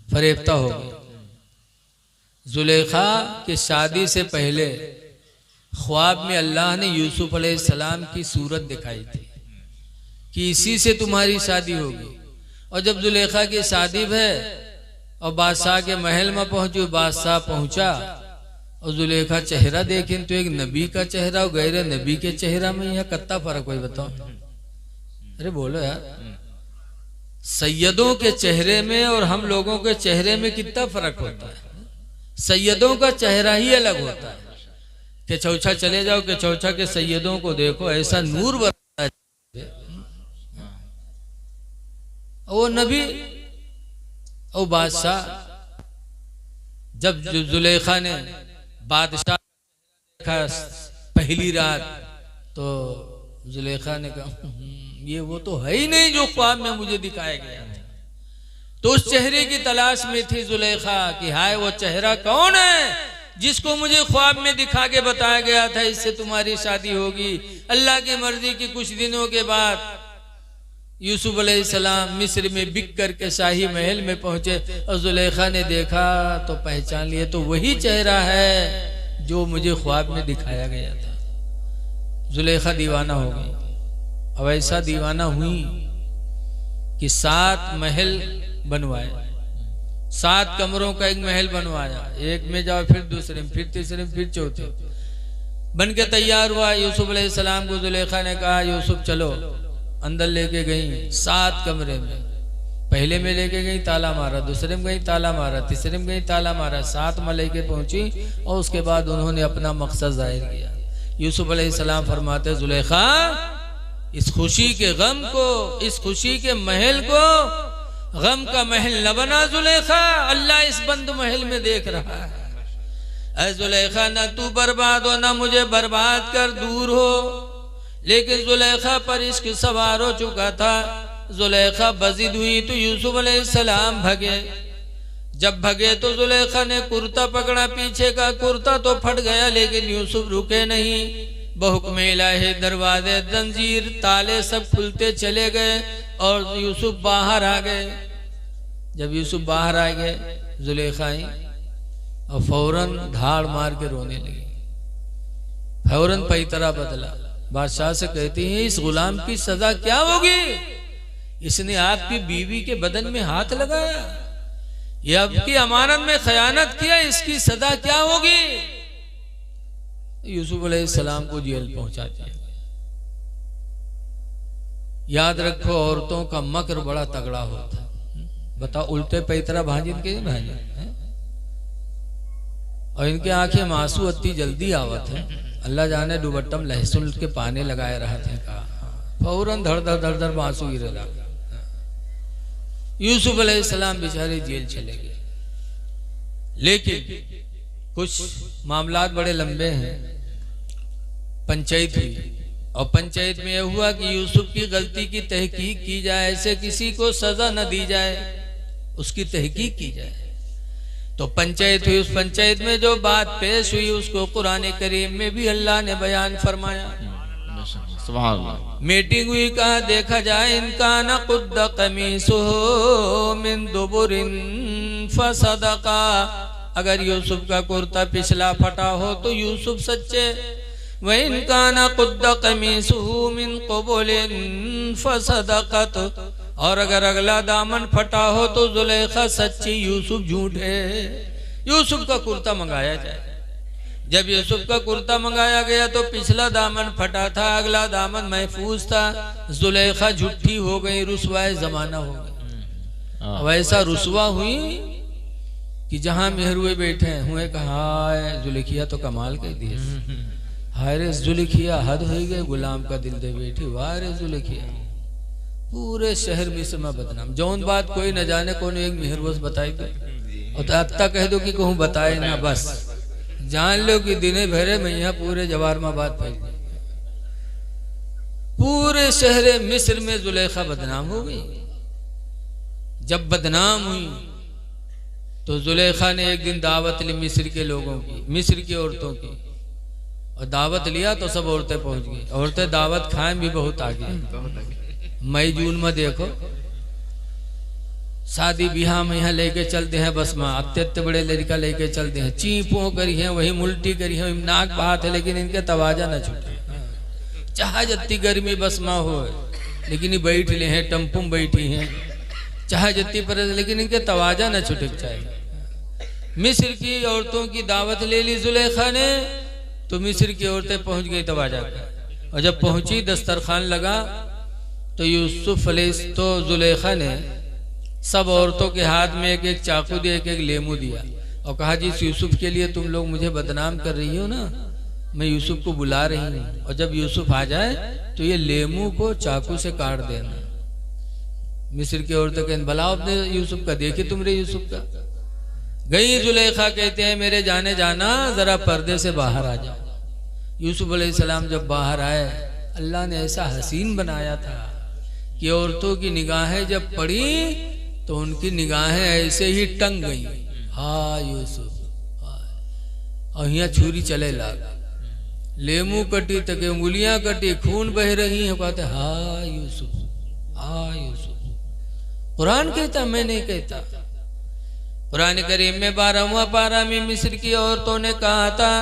फरेफ्ता हो गई। जुलेखा की शादी से पहले ख्वाब में अल्लाह ने यूसुफ अलैहिस्सलाम की सूरत दिखाई थी कि इसी से तुम्हारी शादी होगी। और जब जुलेखा की शादी है और बादशाह के महल में पहुंची, बादशाह पहुंचा और जुलेखा चेहरा देखें तो एक नबी का चेहरा और गैर नबी के चेहरा में यहाँ कितना फर्क कोई बताओ? अरे बोलो यार, सैयदों के चेहरे में और हम लोगों के चेहरे में कितना फर्क होता है। सैयदों का चेहरा ही अलग होता है। केचौछा चले जाओ, केचौछा के सैयदों को देखो, ऐसा नूर बरसता है। वो नबी और बादशाह, जब जुलेखा ने बादशाह देखा पहली रात, तो जुलेखा ने कहा ये वो तो है ही नहीं जो ख्वाब में मुझे दिखाया गया था। तो उस चेहरे की तलाश में थी जुलेखा कि हाय वो चेहरा कौन है जिसको मुझे ख्वाब में दिखा के बताया गया था इससे तुम्हारी शादी होगी। अल्लाह की मर्जी की कुछ दिनों के बाद यूसुफ अलैहिस्सलाम मिस्र में बिक करके शाही महल में पहुंचे और जुलेखा ने देखा तो पहचान लिए, तो वही चेहरा है जो मुझे ख्वाब में दिखाया गया था। जुलेखा दीवाना हो गई। अब ऐसा दीवाना हुई कि 7 महल बनवाए, 7 कमरों का एक महल बनवाया। एक में जाओ, फिर दूसरे में, फिर तीसरे में, फिर चौथे। बन के तैयार हुआ। यूसुफ अलैहिस्सलाम को जुलेखा ने कहा यूसुफ चलो, अंदर लेके गई 7 कमरे में। पहले में लेके गई, ताला मारा, दूसरे में गई, ताला मारा, तीसरे में गई, ताला मारा, 7 में लेके पहुंची और उसके बाद उन्होंने अपना मकसद जाहिर किया। यूसुफ अलैहिस्सलाम फरमाते जुलेखा, इस खुशी के गम को, इस खुशी के महल को गम का महल न बना जुलेखा, अल्लाह इस बंद महल में देख रहा है। ऐ जुलेखा न तू बर्बाद हो न मुझे बर्बाद कर दूर हो। लेकिन जुलेखा पर इश्क सवार हो चुका था। जुलेखा बजिद हुई तो यूसुफ अलैहिस्सलाम भगे। जब भगे तो जुलेखा ने कुर्ता पकड़ा, पीछे का कुर्ता तो फट गया, लेकिन यूसुफ रुके नहीं। बहुक्म इलाही दरवाजे जंजीर ताले सब खुलते चले गए और यूसुफ बाहर आ गए। जब यूसुफ बाहर आ गए जुलेखा आई और फौरन धाड़ मार के रोने लगी। फौरन पैतरा बदला। बादशाह से कहती है इस गुलाम की सजा क्या होगी? इसने आपकी बीवी के बदन में हाथ लगाया, ये आपकी अमानत में खयानत किया, इसकी सजा क्या होगी? यूसुफ अलैहिस्सलाम को जेल पहुंचा दिया। याद रखो औरतों का मकर बड़ा तगड़ा होता है। बताओ उल्टे पैतरा भाजिन के भाजिन, और इनके आंखें में आंसू अति जल्दी आवत है। अल्लाह जाने दुबट्टम लहसुन के पाने लगाए रहा थे। कहा फौरन धड़ धड़ धड़ धड़ आंसू गिरे लगा। यूसुफ अलैहिस्सलाम बेचारे जेल चले गए। लेकिन कुछ मामलात बड़े लंबे हैं। पंचायत हुई और पंचायत में यह हुआ कि यूसुफ की गलती की तहकीक की जाए, ऐसे किसी को सजा न दी जाए, उसकी तहकीक की जाए। तो पंचायत हुई। उस पंचायत में जो बात पेश हुई उसको कुरान करीम में भी अल्लाह ने बयान फरमाया। मीटिंग हुई, कहा देखा जाए इनका न कुद्द कमीसुहु मिन दुबुरिन फसदका। अगर यूसुफ का कुर्ता पिछला फटा हो तो यूसुफ सच्चे, व इनका न कुद्द कमीसुहु मिन क़ुबुलिन फसदकत। और अगर अगला दामन फटा हो तो जुलेखा सच्ची, यूसुफ झूठे। यूसुफ का कुर्ता मंगाया जाए। जब यूसुफ का कुर्ता मंगाया गया तो पिछला दामन फटा था, अगला दामन महफूज था। जुलेखा झूठी हो गई, रुसवाए जमाना हो गई। वैसा रुसवा हुई कि जहां मेहरुए बैठे हुए कहा जुलेखिया तो कमाल कर दिए। हाय रे जुलेखिया हद हो गए, गुलाम का दिल दे बैठी। वाह रे जुलेखिया, पूरे शहर में से मैं बदनाम। जौन बात कोई न जाने कौन एक मेहरबस बताई दो और अत्ता कह दो कि कहूँ बताए ना, बस जान लो कि दिने भरे में यहाँ पूरे जवार में बात फैल गई। पूरे शहर मिस्र में जुलेखा बदनाम हो गई। जब बदनाम हुई तो जुलेखा ने एक दिन दावत ली मिस्र के लोगों की, मिस्र की औरतों की। और दावत लिया तो सब औरतें पहुंच गई। औरतें दावत खाएं भी बहुत आगे। मई जून में देखो शादी ब्याह में यहाँ लेके चलते हैं बस में, अत्य बड़े लड़का लेके चलते हैं। चीपों करी है, वही मुल्टी करी है, नाक बात है, लेकिन इनके तवाजा न छूटे। चाहे जितनी गर्मी बस में हो, लेकिन ये बैठ ले हैं, टम्पू में बैठी हैं, चाहे जितनी पर, लेकिन इनके तवाजा न छुटक चाहिए। मिस्र की औरतों की दावत ले ली जुलेखा ने, तो मिस्र की औरतें पहुंच गई तवाजा का। और जब पहुंची दस्तरखान लगा तो यूसुफ तो जुलेखा ने सब औरतों के हाथ में एक एक चाकू दिया, एक एक लेमू दिया और कहा जिस यूसुफ के लिए तुम लोग मुझे बदनाम कर रही हो ना, मैं यूसुफ को बुला रही हूँ, और जब यूसुफ आ जाए तो ये लेमू को चाकू से काट देना। मिस्र की औरतें कहते भला अपने यूसुफ का देखे तुमरे यूसुफ का। गई जुलेखा, कहते हैं मेरे जाने जाना जरा पर्दे से बाहर आ जाओ। यूसुफ अलैहिस्सलाम जब बाहर आए, अल्लाह ने ऐसा हसीन बनाया था कि औरतों की निगाहें जब पड़ी तो उनकी निगाहें ऐसे ही टंग गई। हाँ यूसुफ, और यहाँ छुरी चले लगा, लेमू कटी तक उंगलियां कटी, खून बह रही है। कहते हाँ यूसुफ, हाँ यूसुफ। कुरान कहता, मैं नहीं कहता। कुरान करीम में 12वां पारा में मिस्र की औरतों ने कहा था,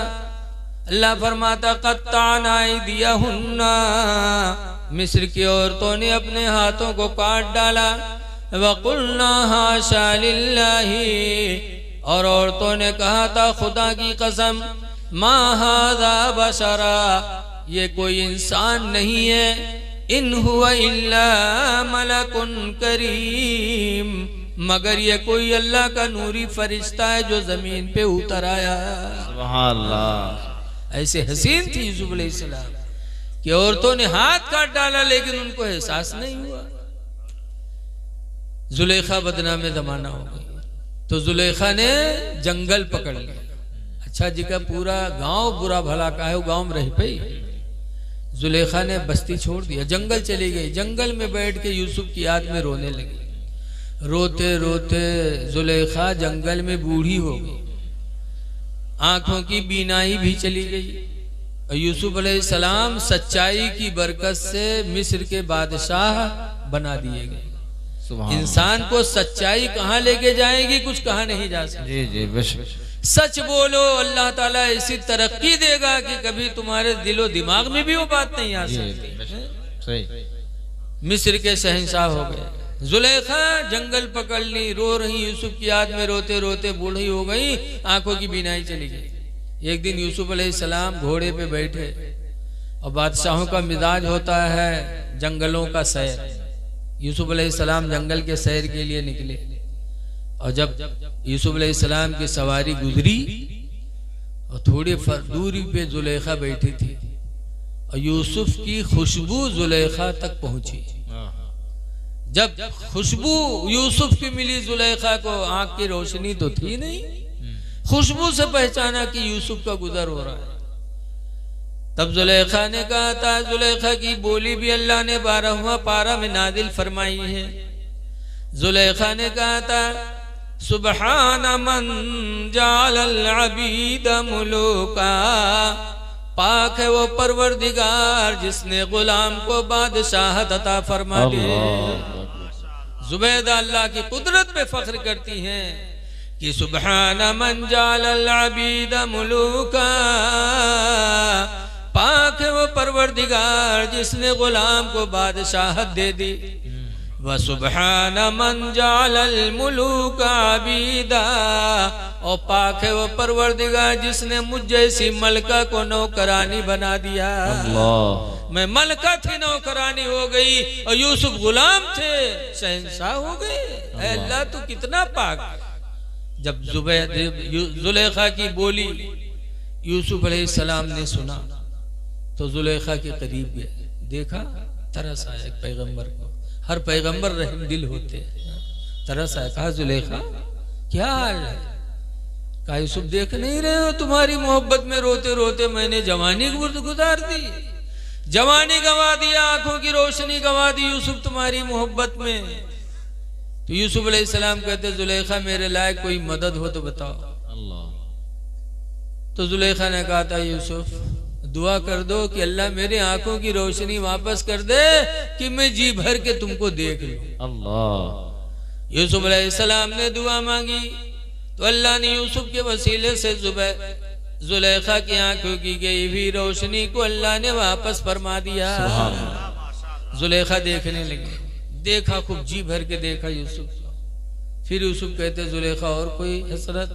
अल्लाह फरमाता कत्ताना अयदियहुन्ना, मिस्र की औरतों ने अपने हाथों को काट डाला। वकुल्ना हाशा लिल्लाही, और औरतों ने कहा था खुदा की कसम, मा हाज़ा बशरा, ये कोई इंसान नहीं है, इन हुवा इल्ला मलकुन करीम, मगर ये कोई अल्लाह का नूरी फरिश्ता है जो जमीन पे उतर आया। सुभान अल्लाह। ऐसे हसीन थी यूसुफ अलैहिस्सलाम कि औरतों ने हाथ काट डाला लेकिन उनको एहसास नहीं हुआ। जुलेखा बदनाम जमाना हो गई। तो जुलेखा ने जंगल पकड़ लिया। अच्छा जी का पूरा गांव बुरा भला का है, वो गांव में रह पाई। जुलेखा ने बस्ती छोड़ दिया, जंगल चली गई। जंगल में बैठ के यूसुफ की याद में रोने लगी। रोते रोते जुलेखा जंगल में बूढ़ी हो गई, आंखों की बीनाई भी चली गई। और यूसुफ अलैहिस्सलाम सच्चाई की बरकत से मिस्र के बादशाह बना दिए गए। इंसान को सच्चाई कहाँ लेके जाएगी, कुछ कहा नहीं जा सकती। सच बोलो, अल्लाह ताला ऐसी तरक्की देगा कि कभी तुम्हारे दिलो दिमाग में भी वो बात नहीं आ सकती। मिस्र के शहंशाह हो गए। जुलेखा जंगल पकड़ ली, रो रही यूसुफ की याद में, रोते रोते बूढ़ी हो गई, आंखों की बीनाई चली गई। एक दिन यूसुफ अलैहिस्सलाम घोड़े पे बैठे, और बादशाहों का मिजाज होता है जंगलों का सैर। यूसुफ अलैहिस्सलाम जंगल के सैर के लिए निकले, और जब यूसुफ अलैहिस्सलाम की सवारी गुजरी और थोड़ी दूरी पे जुलेखा बैठी थी, और यूसुफ की खुशबू जुलेखा तक पहुंची। जब खुशबू यूसुफ की मिली जुलेखा को, आंख की रोशनी तो थी नहीं, खुशबू से पहचाना कि यूसुफ का गुजर हो रहा है। तब जुलेखा ने कहा था, जुलेखा की बोली भी अल्लाह ने 12वां पारा में नादिल फरमाई है। जुलेखा ने कहा था, सुबहान मन जालल अबीद मुलूका, पाक है वो परवरदिगार जिसने गुलाम को बादशाहत अता फरमा दी। जुबैदा अल्लाह की कुदरत पे फख्र करती हैं कि सुबहान मन जालल अबीद मुलूका, पाक है वो परवरदिगार जिसने गुलाम को बादशाहत दे दी। व सुबहान मन जालल मुलूक आबीदा, और पाक है वो परवरदिगार जिसने मुझ जैसी मलका को नौकरानी बना दिया। मैं मलका थी, नौकरानी हो गई, और यूसुफ गुलाम थे, शहंशाह हो गए। अल्लाह तो कितना पाक। जब जुलेखा की बोली यूसुफ अलैहिस्सलाम ने सुना तो जुलेखा के करीब गए, देखा, तरस आया। पैगंबर को हर पैगंबर रहम दिल होते हैं। तरस आया, कहा जुलेखा क्या हाल है? कहा यूसुफ देख नहीं रहे हो, तुम्हारी मोहब्बत में रोते रोते मैंने जवानी गुजार दी, जवानी गंवा दिया, आंखों की रोशनी गंवा दी यूसुफ तुम्हारी मोहब्बत में। तो यूसुफ अलैहिस्सलाम कहते, जुलेखा मेरे लायक कोई मदद हो तो बताओ। अल्लाह। तो जुलेखा ने कहा था, यूसुफ दुआ कर दो कि अल्लाह मेरे आंखों की रोशनी वापस कर दे कि मैं जी भर के तुमको देख लूं। अल्लाह। यूसुफ अलैहिस्सलाम ने दुआ मांगी तो अल्लाह ने यूसुफ के वसीले से जुलेखा की आंखों की गई हुई रोशनी को अल्लाह ने वापस फरमा दिया। जुलेखा देखने लगी, देखा, खूब जी भर के देखा यूसुफ। फिर यूसुफ कहते, जुलेखा और कोई हसरत?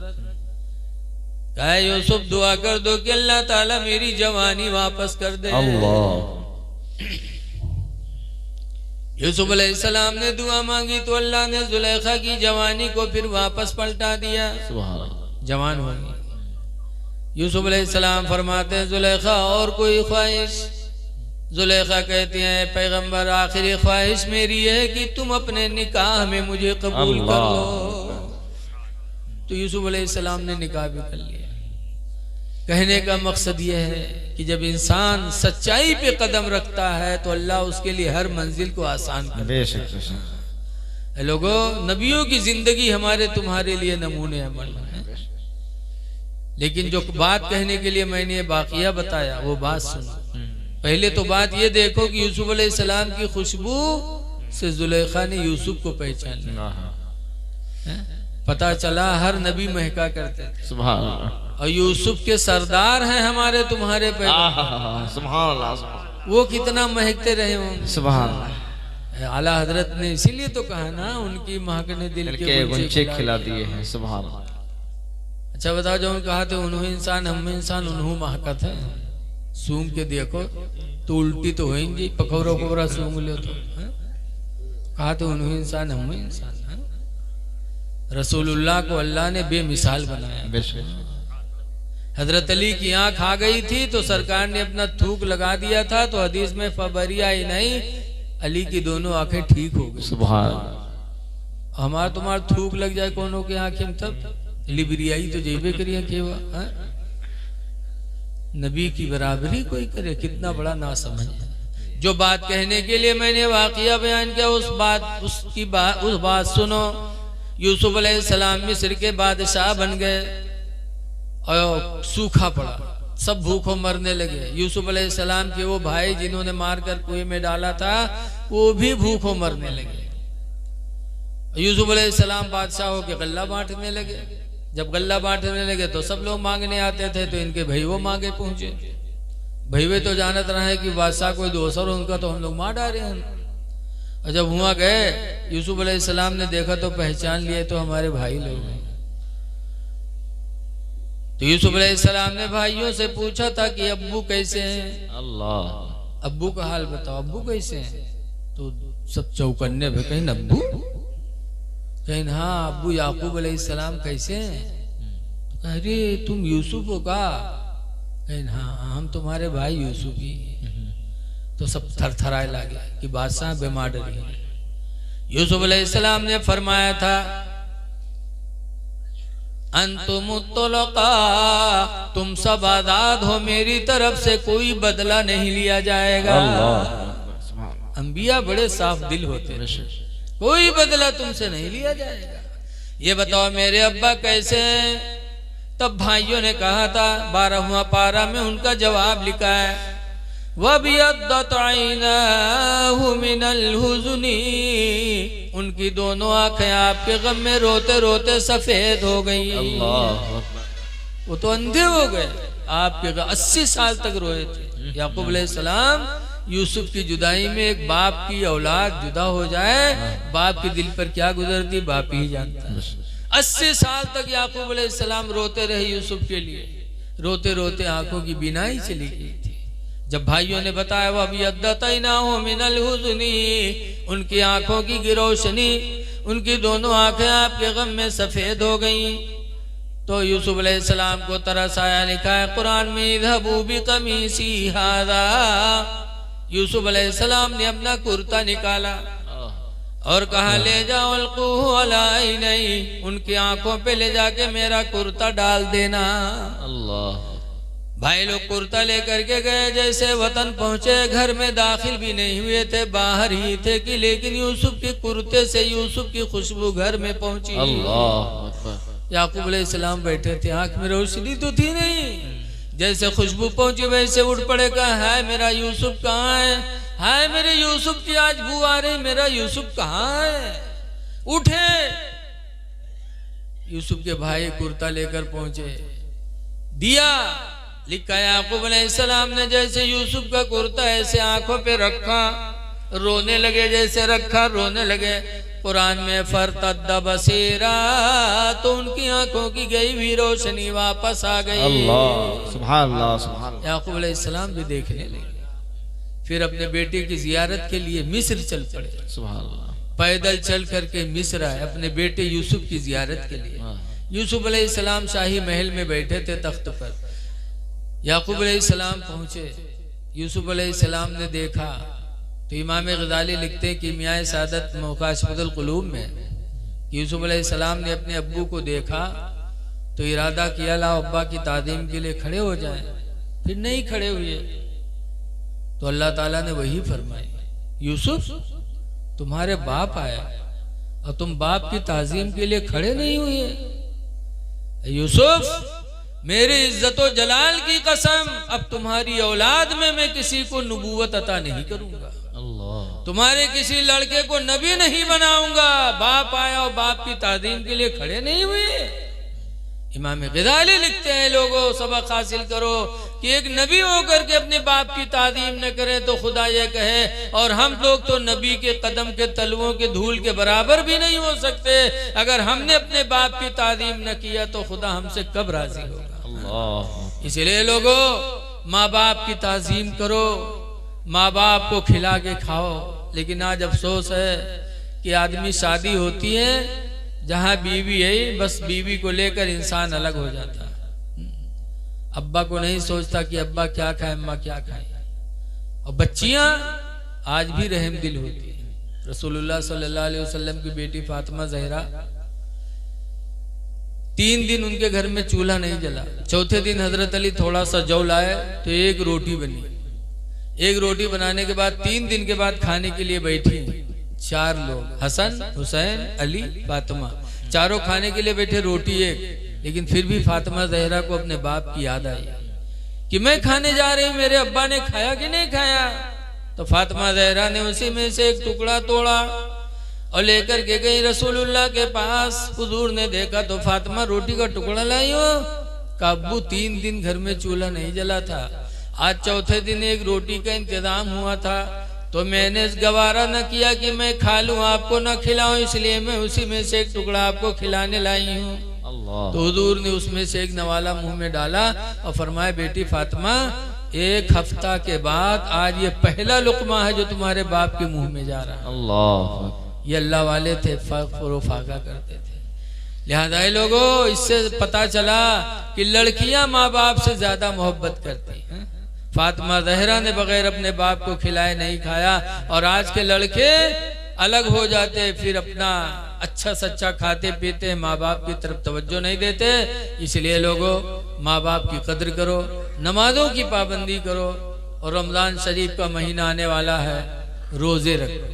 कहा यूसुफ दुआ कर दो कि अल्लाह ताला मेरी जवानी वापस कर दे। अल्लाह। यूसुफ अलैहिस्सलाम ने दुआ मांगी तो अल्लाह ने जुलेखा की जवानी को फिर वापस पलटा दिया, जवान हो गई। यूसुफ अलैहिस्सलाम फरमाते हैं, जुलेखा और कोई ख्वाहिश? जुलेखा कहती हैं, पैगंबर आखिरी ख्वाहिश मेरी है कि तुम अपने निकाह में मुझे कबूल कर लो। तो यूसुफ अलैहिस्सलाम ने निकाह भी कर लिया। कहने का मकसद यह है कि जब इंसान सच्चाई पे कदम रखता है तो अल्लाह उसके लिए हर मंजिल को आसान कर देता है। लोगों, नबियों की जिंदगी हमारे तुम्हारे लिए नमूने अमल है। लेकिन जो बात कहने के लिए मैंने ये वाक़िया बताया वो बात सुनो। पहले तो बात ये देखो कि यूसुफ अलैहिस्सलाम की खुशबू से जुलेखा ने यूसुफ को पहचान लिया। पता चला हर नबी महका करते थे। सुभान अल्लाह। और यूसुफ के सरदार हैं हमारे तुम्हारे पैगंबर। सुभान अल्लाह। वो कितना महकते रहे होंगे। सुभान अल्लाह। आला हजरत ने इसीलिए तो कहा ना, उनकी महकने दिल के गुंचे खिला दिए हैं। सुभान अल्लाह। अच्छा बताओ, जो कहा थे उन्हों इंसान हम इंसान उन्हों महकत है, सूंघ के देखो तो उल्टी तो होंगी, पकौड़ा पकौड़ा सूंघ लो तो। कहा तो उन्हों इंसान हम इंसान। रसूलुल्लाह को अल्लाह ने बेमिसाल बनाया। हजरत अली की आंख आ गई थी तो सरकार ने अपना थूक लगा दिया था, तो हदीस में फबरिया ही नहीं, अली की दोनों आंखें ठीक हो गई। सुभान। हमार तुम्हार थूक लग जाए कोनो के आंखें में तब लिबरियाई तो जेबे करिए केवा। नबी की बराबरी कोई करे, कितना बड़ा ना समझ। जो बात कहने के लिए मैंने वाकया बयान किया उस बात सुनो। यूसुफ अलैहिस्सलाम मिस्र के बादशाह बन गए और सूखा पड़ा, सब भूखों मरने लगे। यूसुफ अलैहिस्सलाम के वो भाई जिन्होंने मारकर कुएं में डाला था वो भी भूखों मरने लगे। यूसुफ अलैहिस्सलाम बादशाह होकर गल्ला बांटने लगे। जब गल्ला बांटने लगे तो सब लोग मांगने आते थे, तो इनके भईवो मांगे पहुंचे। भईवे तो जानत रहे कि बादशाह कोई दोसर उनका तो हम लोग मार डाले हैं। और जब हुआ गए यूसुफ अलैहिस्सलाम ने देखा तो पहचान लिए तो हमारे भाई लोग हैं। तो यूसुफ अलैहिस्सलाम ने भाइयों से पूछा था कि अब्बू कैसे हैं? अल्लाह, अब्बू का हाल बताओ, अब्बू कैसे हैं? तो सब चौकन्ने पे, कहीं अब्बू, कहीं हाँ अब्बू याकूब अलैहिस्सलाम कैसे हैं? तो कह रहे तुम यूसुफ हो का? कहीं हाँ हम तुम्हारे भाई यूसुफ ही। तो सब थरथराए लगे कि बादशाह बीमार डरी है। यूसुफ अलैहिस्सलाम ने फरमाया था अंतुम तुलका, तुम सब आजाद हो, मेरी तरफ से कोई बदला नहीं लिया जाएगा। अंबिया बड़े साफ दिल होते हैं, कोई बदला तुमसे नहीं लिया जाएगा। ये बताओ मेरे अब्बा कैसे हैं? तब भाइयों ने कहा था, 12वां पारा में उनका जवाब लिखा है, वबियद्दत ऐनाहु मिनल हुज़्नी, उनकी दोनों आंखें आपके गम में रोते रोते सफेद हो गई। वो तो अंधे हो गए आपके 80 साल तक रोए थे। याकूब अलैहिस्सलाम यूसुफ की जुदाई में, एक बाप की औलाद जुदा हो जाए, बाप के दिल पर क्या गुजरती बाप ही जानता है। 80 साल तक याकूब अलैहिस्सलाम रोते रहे यूसुफ के लिए, रोते रोते आंखों की बीनाई चली गई थी। जब भाइयों ने बताया वह भी अद्दतैनाहु मिनल हुज़्नी, उनकी आंखों की गिरोशनी, उनकी दोनों आंखें आपके गम में सफेद हो गईं, तो यूसुफ अलैहिस्सलाम को तरस आया। लिखा है कुरान में, इज़हबू बिक़मीसी हाज़ा, यूसुफ अलैहिस्सलाम ने अपना कुर्ता निकाला और कहा ले जाओ अलक़ूहु अला ऐनैहि, उनकी आंखों पे ले जाके मेरा कुर्ता डाल देना। अल्लाह। भाई लोग कुर्ता लेकर के गए, जैसे वतन पहुंचे घर में दाखिल भी नहीं हुए थे, बाहर ही थे कि लेकिन यूसुफ के कुर्ते से यूसुफ की खुशबू घर में पहुंची। अल्लाह। याकूब अलैहिस्सलाम बैठे थे, आंख में रोशनी तो थी नहीं, जैसे खुशबू पहुंची वैसे उठ पड़े, कहा हाय मेरा यूसुफ कहाँ है? हाय मेरे यूसुफ की आज बू आ रही, मेरा यूसुफ कहाँ है? उठे। यूसुफ के भाई कुर्ता लेकर पहुंचे, दिया। लिखा याकूब अलैहिस्सलाम ने जैसे यूसुफ का कुर्ता ऐसे आंखों पे रखा, रोने लगे, जैसे रखा रोने लगे। कुरान में फरतद्दा बसीरा, तो उनकी आंखों की गई हुई रोशनी वापस आ गई। अल्लाह, सुभान अल्लाह, सुभान अल्लाह। याकूब अलैहिस्सलाम भी देखने लगे, फिर अपने बेटे की जियारत के लिए मिस्र चल पड़े। सुभान अल्लाह। पैदल चल करके मिस्र आए अपने बेटे यूसुफ की जियारत के लिए। यूसुफ अलैहिस्सलाम शाही महल में बैठे थे तख्त पर। याकूब अलैहिस्सलाम पहुंचे, यूसुफ अलैहिस्सलाम ने देखा तो इमाम गज़ाली लिखते हैं कि मियाँ सादत मुकाशफतुल क़ुलूब में, यूसुफ अलैहिस्सलाम ने अपने अब्बू को देखा तो इरादा किया ला अब्बा की ताज़ीम के लिए खड़े हो जाएं, फिर नहीं खड़े हुए तो अल्लाह ताला ने वही फरमाई, यूसुफ तुम्हारे बाप आया और तुम बाप की ताज़ीम के लिए खड़े नहीं हुए। यूसुफ मेरी इज्जतो जलाल की कसम, अब तुम्हारी औलाद में मैं किसी को नबूवत अता नहीं करूंगा, तुम्हारे किसी लड़के को नबी नहीं बनाऊंगा। बाप आया और बाप की ताज़ीम के लिए खड़े नहीं हुए। इमाम ग़ज़ाली लिखते हैं लोगों सबक हासिल करो कि एक नबी होकर के अपने बाप की ताज़ीम न करे तो खुदा ये कहे, और हम लोग तो नबी के कदम के तलवों के धूल के बराबर भी नहीं हो सकते। अगर हमने अपने बाप की ताज़ीम न किया तो खुदा हमसे कब राजी होगा। इसलिए लोगों माँ बाप की ताज़ीम करो, माँ बाप को खिला के खाओ। लेकिन आज अफसोस है कि आदमी शादी होती है जहाँ बीवी है, बस बीवी को लेकर इंसान अलग हो जाता है। अब्बा को नहीं सोचता कि अब्बा क्या खाए अम्मा क्या खाए। और बच्चियां आज भी रहम दिल होती है, रसूलुल्लाह सल्लल्लाहु अलैहि वसल्लम की बेटी फातिमा जहरा 3 दिन उनके घर में चूल्हा नहीं जला। चौथे दिन हजरत अली थोड़ा सा जौ लाए तो एक रोटी बनी। एक रोटी बनाने के बाद 3 दिन के बाद खाने के लिए बैठी 4 लोग, हसन, हुसैन, अली, फातिमा, चारों खाने के लिए बैठे, रोटी एक। लेकिन फिर भी फातिमा जहरा को अपने बाप की याद आई कि मैं खाने जा रही हूं, मेरे अब्बा ने खाया कि नहीं खाया। तो फातिमा जहरा ने उसी में से एक टुकड़ा तोड़ा और लेकर के गई रसूलुल्लाह के पास। हुजूर ने देखा तो फातिमा रोटी का टुकड़ा लाई हो। काबू 3 दिन घर में चूल्हा नहीं जला था, आज चौथे दिन एक रोटी का इंतजाम हुआ था, तो मैंने गवारा न किया कि मैं खा लूं, आपको न खिलाऊं, इसलिए मैं उसी में से एक टुकड़ा आपको खिलाने लाई हूँ। तो हुजूर ने उसमें से एक नवाला मुंह में डाला और फरमाया, बेटी फातिमा, 1 हफ्ता के बाद आज ये पहला लुकमा है जो तुम्हारे बाप के मुंह में जा रहा है। अल्लाह, ये अल्लाह वाले थे, फाका करते थे। लिहाजा लोगों, इससे पता चला कि लड़कियां माँ बाप से ज्यादा मोहब्बत करती हैं। फातिमा जहरा ने बगैर अपने बाप को खिलाए नहीं खाया, और आज के लड़के अलग हो जाते, फिर अपना अच्छा सच्चा खाते पीते, माँ बाप की तरफ तवज्जो नहीं देते। इसलिए लोगों, माँ बाप की कद्र करो, नमाजों की पाबंदी करो, और रमजान शरीफ का महीना आने वाला है, रोजे रखो,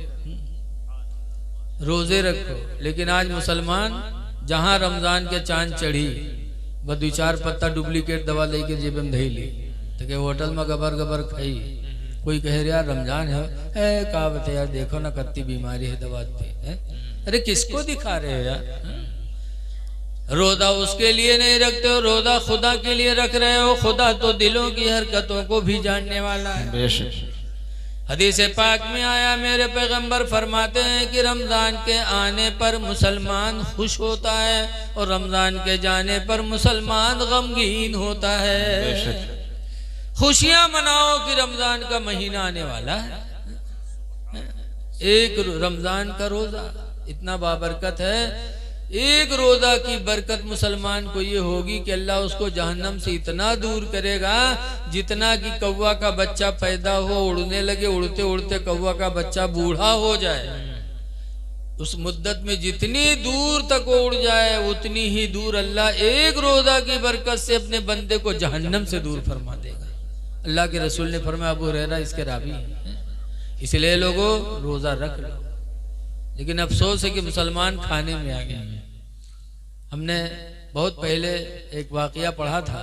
रोजे रखो। लेकिन आज मुसलमान जहां रमजान के चांद चढ़ी, बस 2-4 पत्ता डुप्लीकेट दवा लेके जेब में धई ली, तो क्या होटल में गबर गबर खाई। कोई कहे यार रमजान है, कहा बता यार, देखो ना कत्ती बीमारी है, दवा है। अरे किसको दिखा रहे हो यार? रोजा उसके लिए नहीं रखते हो, रोजा खुदा के लिए रख रहे हो। खुदा तो दिलों की हरकतों को भी जानने वाला है। हदीस पाक में आया, मेरे पैगंबर फरमाते हैं कि रमजान के आने पर मुसलमान खुश होता है और रमजान के जाने पर मुसलमान गमगीन होता है। खुशियां मनाओ कि रमजान का महीना आने वाला है। एक रमजान का रोजा इतना बाबरकत है। एक रोजा की बरकत मुसलमान को ये होगी कि अल्लाह उसको जहन्नम से इतना दूर करेगा, जितना कि कौवा का बच्चा पैदा हो, उड़ने लगे, उड़ते उड़ते कौवा का बच्चा बूढ़ा हो जाए, उस मुद्दत में जितनी दूर तक वो उड़ जाए, उतनी ही दूर अल्लाह एक रोजा की बरकत से अपने बंदे को जहन्नम से दूर फरमा देगा। अल्लाह के रसूल ने फरमाया, अबू हुरैरा इसके रावी हैं। इसलिए लोगों, रोजा रख लो। लेकिन अफसोस है कि मुसलमान खाने में आ गया। हमने बहुत पहले एक वाकया पढ़ा था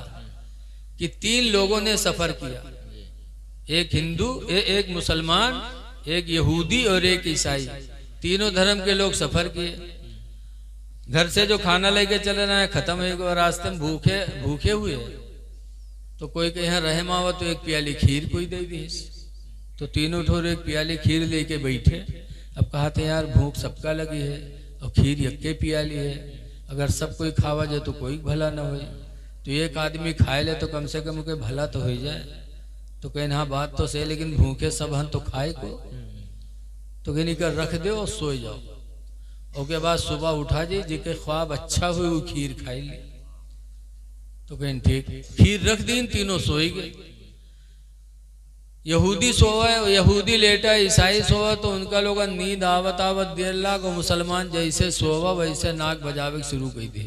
कि 3 लोगों ने सफर किया, एक हिंदू, एक मुसलमान, एक यहूदी और एक ईसाई। तीनों धर्म के लोग सफर किए। घर से जो खाना लेके चले ना, खत्म हो गया, रास्ते में भूखे हुए, तो कोई के यहाँ रहम आवा तो एक प्याली खीर कोई दे दी। तो तीनों ठोर एक प्याली खीर लेके बैठे। अब कहा था यार भूख सबका लगी है और खीर यक्के प्याली है, अगर सब कोई खावा जाए तो कोई भला ना हो, तो एक आदमी खाए ले तो कम से कम कोई भला तो हो जाए। तो कहना हाँ बात तो सही, लेकिन भूखे सब हन तो खाए को, तो कहनी कर रख दो और सो जाओ। उसके बाद सुबह उठा जी जिके ख्वाब अच्छा हुई वो खीर खाई ली। तो कहें ठीक, खीर रख दी, तीनों सोई गए। यहूदी सोवा, यहूदी लेटा, ईसाई सोवा, तो उनका लोग नींद आवत आवत देर लाग, और मुसलमान जैसे सोवा वैसे नाक बजावे शुरू कर दे।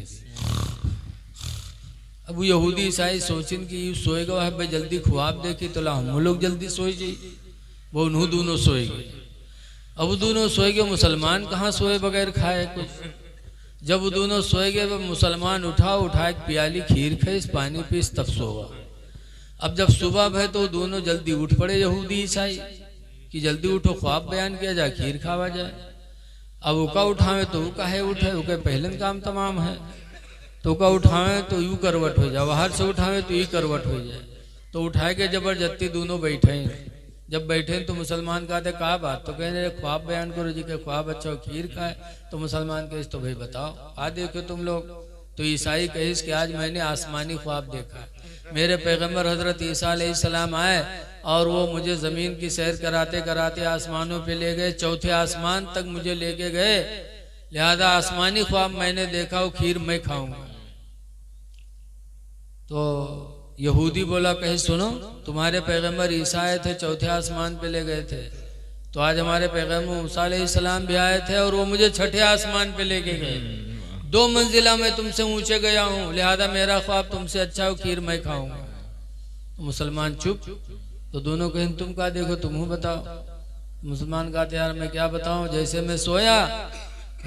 अब यहूदी ईसाई सोचिन कि सोएगा है भाई, जल्दी ख्वाब देखी तो ला हम लोग जल्दी सोए जाइए। वो उन्हों दोनों सोए गए। अब दोनों सोए गए, मुसलमान कहाँ सोए बगैर खाए कुछ। जब वो दोनों सोए गए, वह मुसलमान उठा एक प्याली खीर खाई, पानी पीस, तब सोवा। अब जब सुबह भय तो दोनों जल्दी उठ पड़े यहूदी ईसाई कि जल्दी उठो, ख्वाब बयान किया जाए, खीर खावा जाए। अब उका उठावे तो उका है उठे, उके पहले काम तमाम है, तो उका उठावे तो यू करवट हो जाए, बाहर से उठावे तो ये करवट हो जाए। तो उठाए के जबरदस्ती दोनों बैठे। जब बैठे तो मुसलमान कहते कहा बात, तो कह रहे ख्वाब बयान करो जी के ख्वाब अच्छा हो, खीर खाए। तो मुसलमान कहे तो भाई बताओ, आ देखो तुम लोग। तो ईसाई कहिस कि आज मैंने आसमानी ख्वाब देखा, मेरे पैगंबर हजरत ईसा अलैहिस्सलाम आए और वो मुझे जमीन की सैर कराते कराते आसमानों पे ले गए, चौथे आसमान तक मुझे लेके गए। लिहाजा आसमानी ख्वाब मैंने देखा, वो खीर मैं खाऊंगा। तो यहूदी बोला, कहे सुनो, तुम्हारे पैगंबर ईसा आए थे, चौथे आसमान पे ले गए थे, तो आज हमारे पैगम्बर मूसा अलैहिस्सलाम भी आए थे और वो मुझे छठे आसमान पे लेके गए। 2 मंजिला में तुमसे ऊंचे गया हूँ, लिहाजा मेरा ख्वाब तुमसे अच्छा हो, खीर मैं खाऊंगा। तो मुसलमान चुप। तो दोनों कहें तुम क्या देखो, तुम बताओ। मुसलमान कहते यार मैं क्या बताऊं, जैसे मैं सोया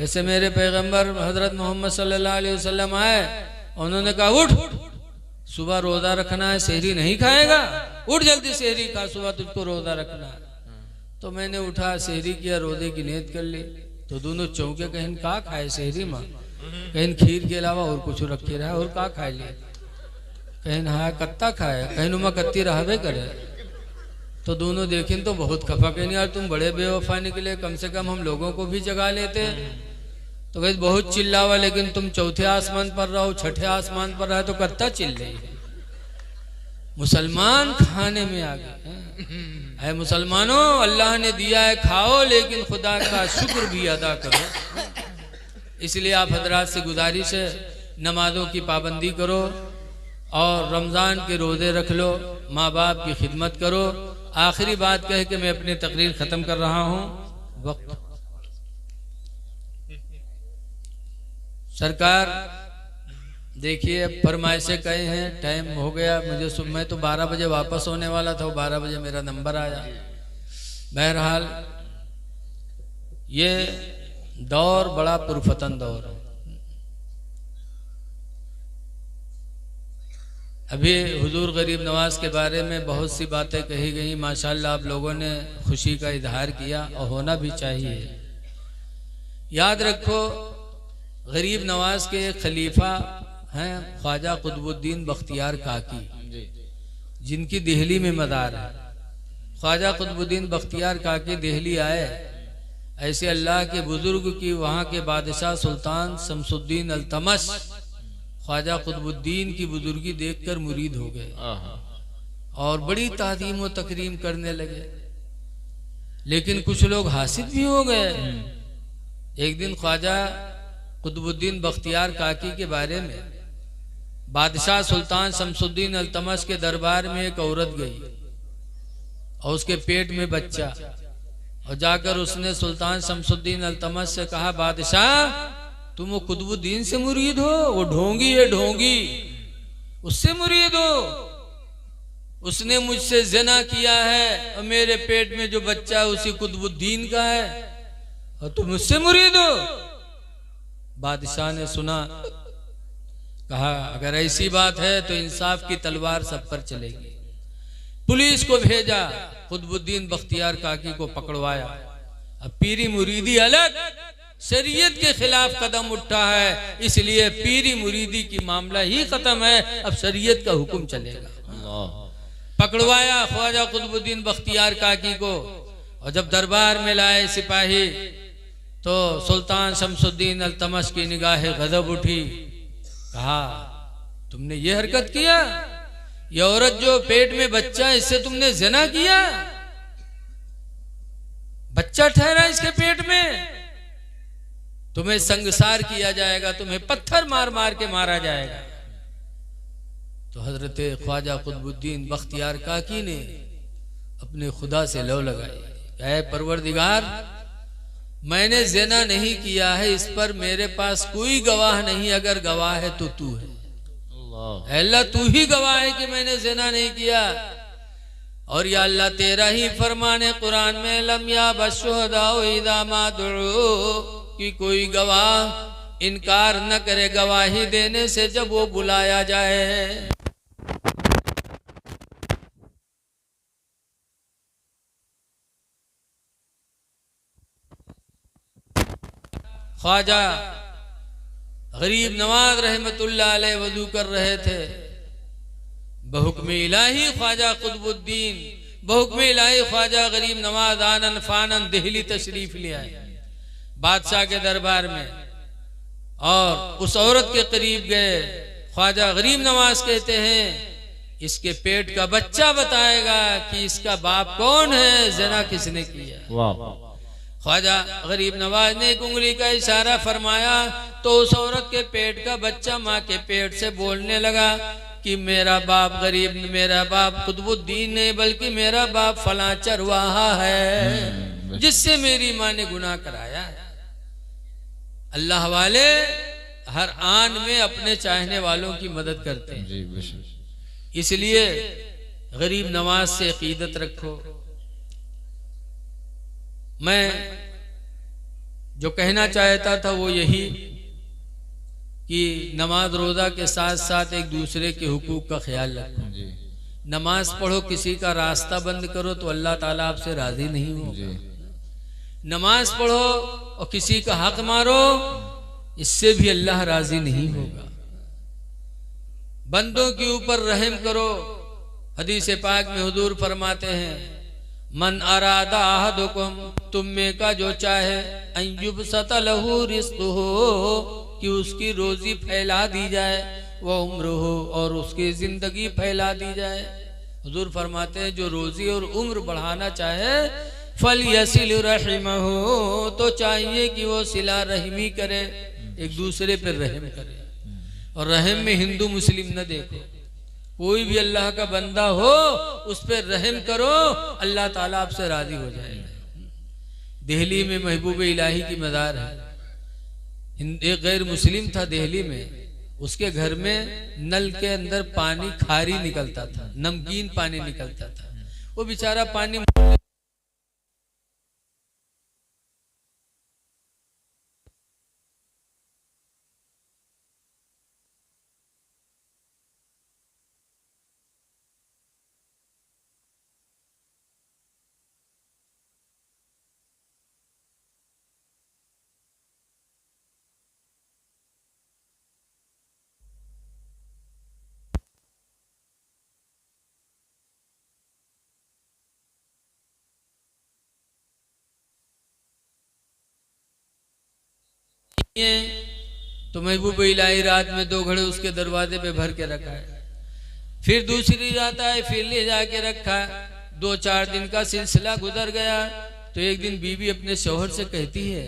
ऐसे मेरे पैगंबर हजरत मोहम्मद सल्लल्लाहु अलैहि वसल्लम आए, उन्होंने कहा उठ, सुबह रोजा रखना है, सहरी नहीं खाएगा, उठ जल्दी सहरी खा, सुबह तुझको रोजा रखना है। तो मैंने उठा, सहरी किया, रोजे की नियत कर ली। तो दोनों चौंके, कहीं का खाए सहरी माँ, कहीं खीर के अलावा और कुछ रखे रहा और का खाए लिए, कहीं हाँ कत्ता खाए, कहीं नुमा कत्ती रहबे करे। तो दोनों देखें तो बहुत खफा, कहीं यार तुम बड़े बेवफा निकले, कम से कम हम लोगों को भी जगा लेते। तो वैसे बहुत चिल्लावा, लेकिन तुम चौथे आसमान पर रहो, छठे आसमान पर रहे तो कत्ता चिल्ल रही है। मुसलमान खाने में आ गए। है मुसलमानों, अल्लाह ने दिया है खाओ, लेकिन खुदा का शुक्र भी अदा करो। इसलिए आप हजरात से गुजारिश है, नमाजों की पाबंदी करो और रमज़ान के रोज़े रख लो, माँ बाप की खिदमत करो। आखिरी बात कह के मैं अपनी तकरीर ख़त्म कर रहा हूँ। वक्त सरकार देखिए, फरमाइशें कहे हैं, टाइम हो गया, मुझे मैं तो 12 बजे वापस होने वाला था, 12 बजे मेरा नंबर आया। बहरहाल ये दौर बड़ा पुरफतन दौर है। अभी हुजूर गरीब नवाज के बारे में बहुत सी बातें कही गई, माशाल्लाह आप लोगों ने खुशी का इजहार किया और होना भी चाहिए। याद रखो, गरीब नवाज के खलीफा हैं ख्वाजा कुतुबुद्दीन बख्तियार काकी, जिनकी दिल्ली में मज़ार है। ख्वाजा कुतुबुद्दीन बख्तियार काकी दिल्ली आए, ऐसे अल्लाह के बुजुर्ग की वहाँ के बादशाह सुल्तान शमसुद्दीन अल्तमश ख्वाजा कुतुबुद्दीन की बुजुर्गी देखकर मुरीद हो गए और बड़ी ताज़ीम व तकरीम करने लगे। लेकिन कुछ लोग हासिद भी हो गए। एक दिन ख्वाजा कुतुबुद्दीन बख्तियार काकी के बारे में बादशाह सुल्तान शमसुद्दीन अल्तमश के दरबार में एक औरत गई और उसके पेट में बच्चा, और जाकर उसने सुल्तान शमसुद्दीन अल्तमश से कहा, बादशाह तुम वो कुतुबुद्दीन से मुरीद हो? वो ढोंगी है, ढोंगी, उससे मुरीद हो? उसने मुझसे ज़िना किया है और मेरे पेट में जो बच्चा है उसी कुतुबुद्दीन का है और तुम उससे मुरीद हो? बादशाह ने सुना, कहा अगर ऐसी बात है तो इंसाफ की तलवार सब पर चलेगी। पुलिस को भेजा, कुतुबुद्दीन बख्तियार काकी को पकड़वाया। अब पीरी मुरीदी अलग, शरीयत के खिलाफ कदम उठा है, इसलिए पीरी मुरीदी की मामला ही खत्म है, अब शरीयत का हुक्म चलेगा। पकड़वाया ख्वाजा कुतुबुद्दीन बख्तियार काकी को, और जब दरबार में लाए सिपाही तो सुल्तान शमसुद्दीन अल्तमश की निगाह गजब उठी। कहा तुमने ये हरकत किया, ये औरत जो पेट में बच्चा है इससे तुमने ज़िना किया, बच्चा ठहरा इसके पेट में, तुम्हें संगसार किया जाएगा, तुम्हें पत्थर मार मार के मारा जाएगा। तो हजरत ख्वाजा कुतुबुद्दीन बख्तियार काकी ने अपने खुदा से लौ लगाई, ऐ परवरदिगार मैंने ज़िना नहीं किया है, इस पर मेरे पास कोई गवाह नहीं, अगर गवाह है तो तू है। अल्लाह तू ही गवाह है कि मैंने ज़िना नहीं किया। और या अल्लाह तेरा ही फरमान है कुरान में, लम याबश शुहदाउ इज़ा मा दुऊ, कि कोई गवाह इनकार न करे गवाही देने से जब वो बुलाया जाए। ख्वाजा गरीब नवाज रहमतुल्लाह अलैह वजू कर रहे थे, बहुक्म इलाही ख्वाजा कुतुबुद्दीन, बहुक्म इलाही ख्वाजा गरीब नवाज आनन फानन दिल्ली तशरीफ ले आए बादशाह के दरबार में, और उस औरत के करीब गए। ख्वाजा गरीब नवाज कहते हैं इसके पेट का बच्चा बताएगा कि इसका बाप कौन है, ज़िना किसने किया। ख्वाजा गरीब नवाज ने एक उंगली का इशारा फरमाया तो उस औरत के पेट का बच्चा माँ के पेट से बोलने लगा कि मेरा बाप गरीब, मेरा बाप कुतुबुद्दीन नहीं बल्कि मेरा बाप फला चरवाहा है। जिससे मेरी माँ ने गुनाह कराया है। अल्लाह वाले हर आन में अपने चाहने वालों की मदद करते हैं। इसलिए गरीब नवाज से अकीदत रखो। मैं जो कहना चाहता था वो यही कि नमाज रोजा के साथ साथ एक दूसरे के हुकूक का ख्याल रखो। नमाज पढ़ो, किसी का रास्ता बंद करो तो अल्लाह ताला आपसे राजी नहीं होगा। नमाज पढ़ो और किसी का हक मारो, इससे भी अल्लाह राजी नहीं होगा। बंदों के ऊपर रहम करो। हदीस पाक में हुजूर फरमाते हैं, मन अरादा अहदुकुम, तुम में का जो चाहे, अय्युब सतलहु रिज़्क़ुहु, कि उसकी रोजी फैला दी जाए, वह उम्र हो, और उसकी जिंदगी फैला दी जाए। हुजूर फरमाते हैं जो रोजी और उम्र बढ़ाना चाहे, फल यसिल रहिमहु, तो चाहिए कि वो सिला रहमी करे, एक दूसरे पर रहम करे। और रहम में हिंदू मुस्लिम न देखो, कोई भी अल्लाह का बंदा हो उस पर रहम करो, अल्लाह ताला आपसे राजी हो जाएगा। दिल्ली में महबूब इलाही की मज़ार है। एक गैर मुस्लिम था दिल्ली में, उसके घर में नल के अंदर पानी खारी निकलता था, नमकीन पानी निकलता था। वो बेचारा पानी तो महबूब इलाही रात में 2 घड़े उसके दरवाजे पे भर के रखा है। फिर दूसरी रात आए, फिर ले जाके रखा। 2-4 दिन का सिलसिला गुजर गया तो एक दिन बीवी अपने शौहर से कहती है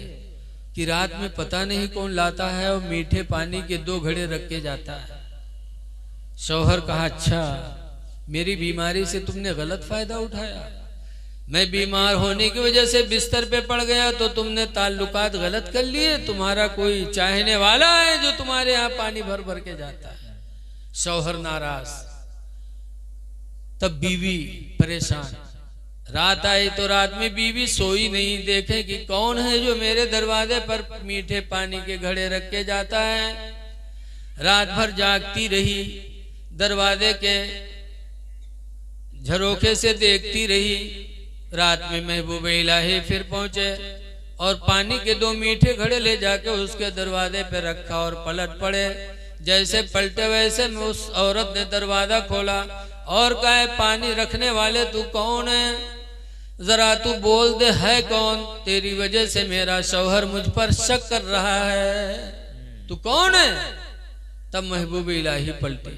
कि रात में पता नहीं कौन लाता है और मीठे पानी के 2 घड़े रख के जाता है। शौहर कहा, अच्छा, मेरी बीमारी से तुमने गलत फायदा उठाया। मैं बीमार होने की वजह से बिस्तर पे पड़ गया तो तुमने ताल्लुकात गलत कर लिए। तुम्हारा कोई चाहने वाला है जो तुम्हारे यहाँ पानी भर भर के जाता है। शौहर नाराज। तब बीवी परेशान। रात आई तो रात में बीवी सोई नहीं, देखे कि कौन है जो मेरे दरवाजे पर मीठे पानी के घड़े रख के जाता है। रात भर जागती रही, दरवाजे के झरोखे से देखती रही। रात में महबूब इलाही फिर पहुंचे और पानी के 2 मीठे घड़े ले जाके उसके दरवाजे पे रखा और पलट पड़े। जैसे पलटे वैसे में उस औरत ने दरवाजा खोला और कहा, पानी रखने वाले तू कौन है? जरा तू बोल दे, है कौन? तेरी वजह से मेरा शौहर मुझ पर शक कर रहा है, तू कौन है? तब महबूब इलाही पलटे।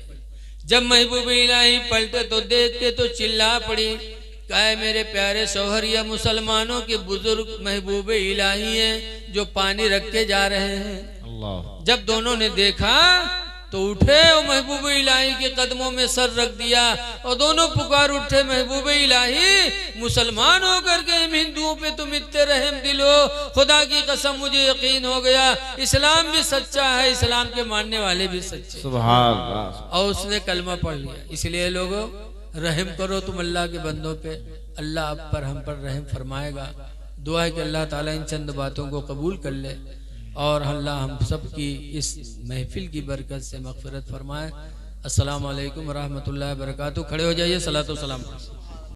जब महबूब इलाही पलटे तो देख के तो चिल्ला पड़ी, कहे, मेरे प्यारे शौहर, या मुसलमानों के बुजुर्ग महबूब इलाही हैं जो पानी रख के जा रहे हैं। अल्लाह। जब दोनों ने देखा तो उठे और महबूब इलाही के कदमों में सर रख दिया और दोनों पुकार उठे, महबूब इलाही, मुसलमान होकर के इन हिंदुओं पे तुम इतने रहम दिल हो, खुदा की कसम मुझे यकीन हो गया इस्लाम भी सच्चा है, इस्लाम के मानने वाले भी सच्चे। सुभान अल्लाह। और उसने कलमा पढ़ लिया। इसलिए लोगों, रहम करो तुम अल्लाह के बंदों पे, अल्लाह आप पर, हम पर रहम फरमाएगा। दुआ है कि अल्लाह ताला इन चंद बातों को कबूल कर ले और अल्लाह हम सब की इस महफिल की बरकत से मग़फ़िरत फरमाए। अस्सलामु अलैकुम व रहमतुल्लाहि व बरकातुहू। खड़े हो जाइए, सलातो सलाम।